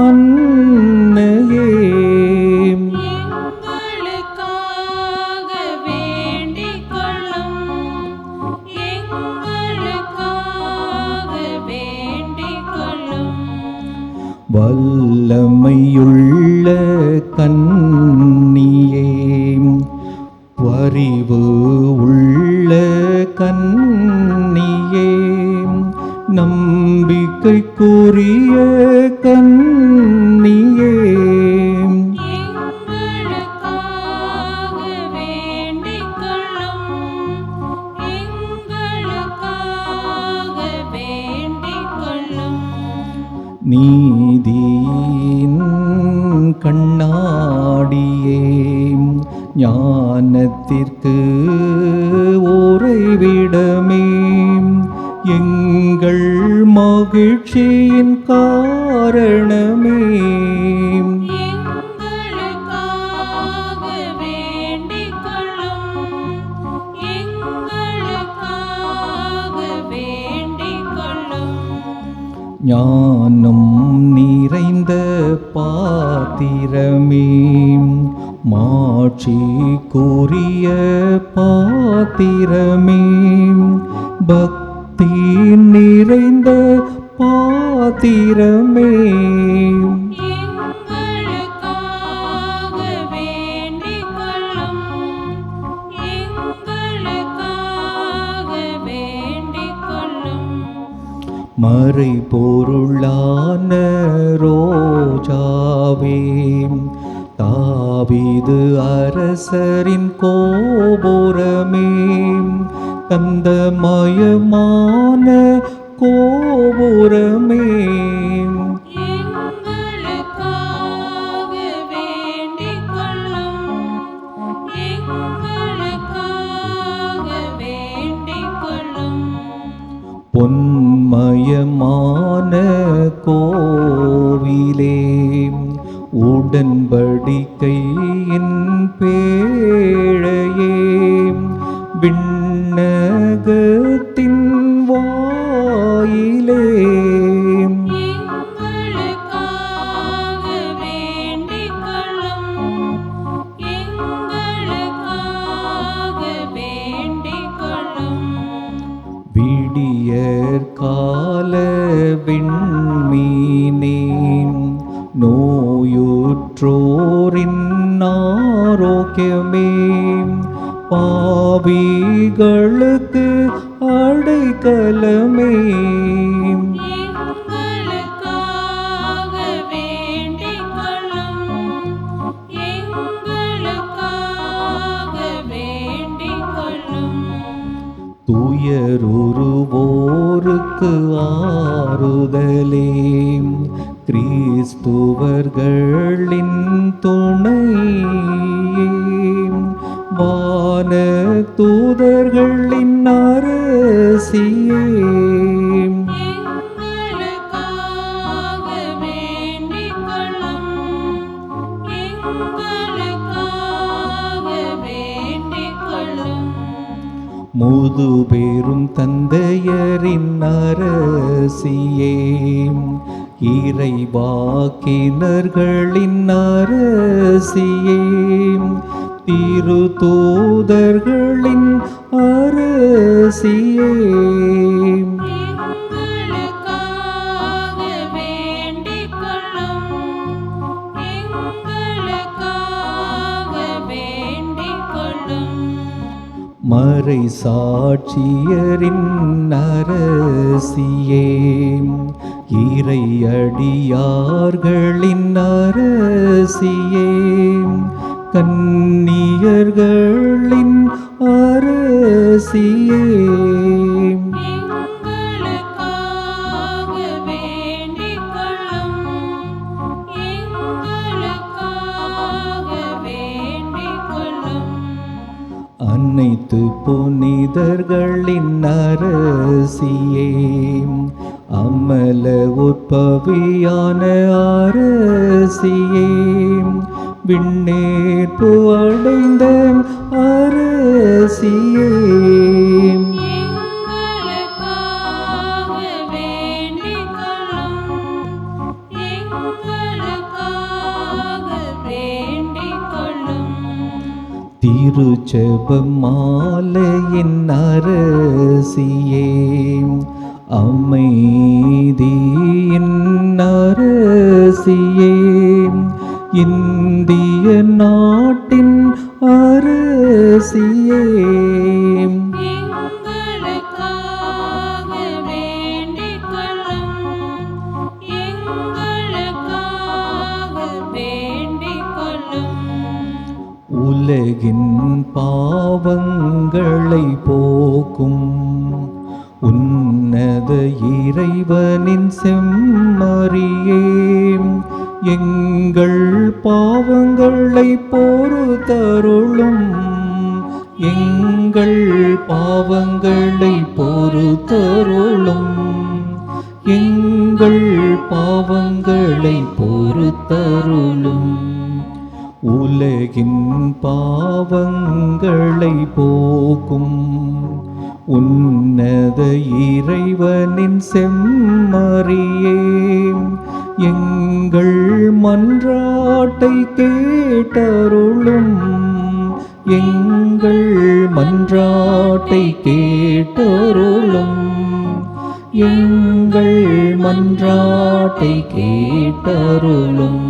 அன்னையே, எங்களுக்காக வேண்டிக் கொள்ளும். எங்களுக்காக வேண்டிக் கொள்ளும். வல்லமையுள்ள கன்னியே, பரிவு உள்ள கன்னியே, நம்பிக்கைக்குரிய கன்னியே, எங்களுக்காக வேண்டிக் கொள்ளும். எங்களுக்காக வேண்டிக் கொள்ளும். நீதியின் கண்ணாடியே, ஞானத்திற்கு உறைவிடமே, எங்கள் மகிழ்ச்சியின் காரணமே, எங்களுக்காக வேண்டிக் கொள்ளும். எங்களுக்காக வேண்டிக் கொள்ளும். ஞானம் நிறைந்த பாத்திரமே, மாட்சிக்குரிய பாத்திரமே, பக்தி நிறைந்த பாத்திரமே, எங்களுக்காக வேண்டிக் கொள்ளும். எங்களுக்காக வேண்டிக் கொள்ளும். மறைபொருளான ரோஜாவே, தாவீது அரசரின் கோபுரமே, கந்தமயமான கோபுரமே, எங்களுக்காக வேண்டிக் கொள்ளும். எங்களுக்காக வேண்டிக் கொள்ளும். பொன்மயமான கோவிலே, உடன்படிக்கையின் பேழையே, விண்ணகத்தின் வாயிலே, எங்களுக்காக வேண்டிக் கொள்ளும். எங்களுக்காக வேண்டிக் கொள்ளும். விடியற் கால விண்மீனே, நோயுற்றோரின் ஆரோக்கியமே, பாவிகளுக்கு அடைக்கலமே. எங்களுக்காக வேண்டிக் கொள்ளும். எங்களுக்காக வேண்டிக் கொள்ளும். துயருவோருக்கு ஆறுதலே, கிறிஸ்துவர்களின் துணையே, வான தூதர்களின் அரசியே. எங்களுக்காக வேண்டிக் கொள்ளும். எங்களுக்காக வேண்டிக் கொள்ளும். முதுபெரும் தந்தையரின் அரசியே, இறைவாக்கினர்களின் அரசியே, திருத்தூதர்களின் அரசியே. எங்களுக்காக வேண்டிக் கொள்ளும். எங்களுக்காக வேண்டிக் கொள்ளும். மறை சாட்சியரின் அரசியே, இறையடியார்களின் அரசியே, கன்னியர்களின் அரசியே. எங்களுக்காக வேண்டிக் கொள்ளும். எங்களுக்காக வேண்டிக் கொள்ளும். அனைத்து புனிதர்களின் அரசியே, அமல உற்பவியான அரசியே, விண்ணேற்பு அடைந்த அரசியே. எங்களுக்காக வேண்டிக் கொள்ளும். எங்களுக்காக வேண்டிக் கொள்ளும். திருச்செபம் மாலையின் அரசியே, அமைதியின் அரசியே, இந்திய நாட்டின் அரசியே. எங்களுக்காக வேண்டிக் கொள்ளும். எங்களுக்காக வேண்டிக் கொள்ளும். உலகின் பாவங்களை போக்கும் உன்னத இறைவனின் செம்மறியே, எங்கள் பாவங்களை பொறுத்தருளும். எங்கள் பாவங்களை பொறுத்தருளும். எங்கள் பாவங்களை பொறுத்தருளும். உலகின் பாவங்களை போக்கும் உன்னத இறைவனின் செம்மறியே, எங்கள் மன்றாட்டை கேட்டருளும். எங்கள் மன்றாட்டை கேட்டருளும். எங்கள் மன்றாட்டை கேட்டருளும்.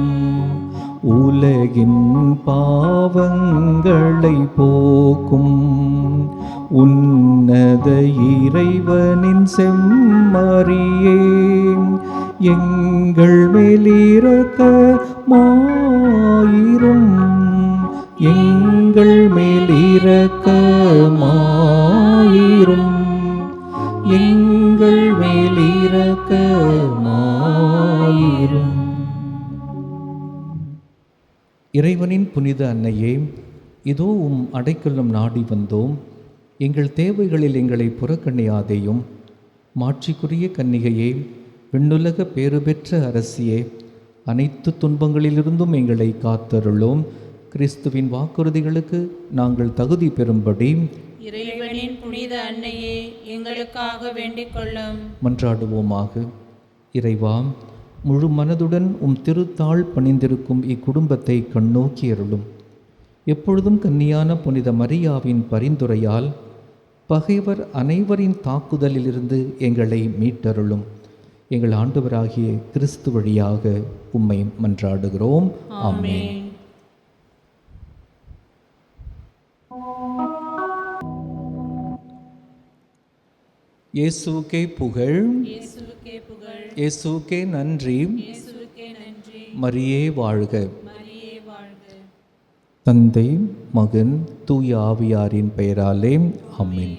உலகின் பாவங்களை போக்கும் உன்னத இறைவனின் செம்மறியே, எங்கள் மேலிரக்கமாயிரும். எங்கள் மேலிரக்கமாயிரும். எங்கள் மேலிரக்கமாயிரும். இறைவனின் புனித அன்னையே, இதோ அடைக்கலம் நாடி வந்தோம். எங்கள் தேவைகளில் எங்களை புறக்கணியாதேயும். மாட்சிக்குரிய கன்னிகையே, விண்ணுலக பேறு பெற்ற அரசியே, அனைத்து துன்பங்களிலிருந்தும் எங்களை காத்தருளோம். கிறிஸ்துவின் வாக்குறுதிகளுக்கு நாங்கள் தகுதி பெறும்படி இறைவனின் புனித அன்னையே, எங்களுக்காக வேண்டிக் கொள்ளும். மன்றாடுவோமாக. இறைவா, முழு மனதுடன் திருத்தாள் பணிந்திருக்கும் இக்குடும்பத்தை கண்ணோக்கி அருளும். எப்பொழுதும் கன்னியான புனித மரியாவின் பரிந்துரையால் பகைவர் அனைவரின் தாக்குதலிலிருந்து எங்களை மீட்டருளும். எங்கள் ஆண்டவராகிய கிறிஸ்து வழியாக உம்மை மன்றாடுகிறோம். ஆமென். இயேசுவுக்கே புகழ், இயேசுவுக்கே புகழ், இயேசுவுக்கே நன்றி, இயேசுவுக்கே நன்றி. மரியே வாழ்க. மரியே வாழ்க. தந்தை, மகன், தூய ஆவியாரின் பெயராலே ஆமென்.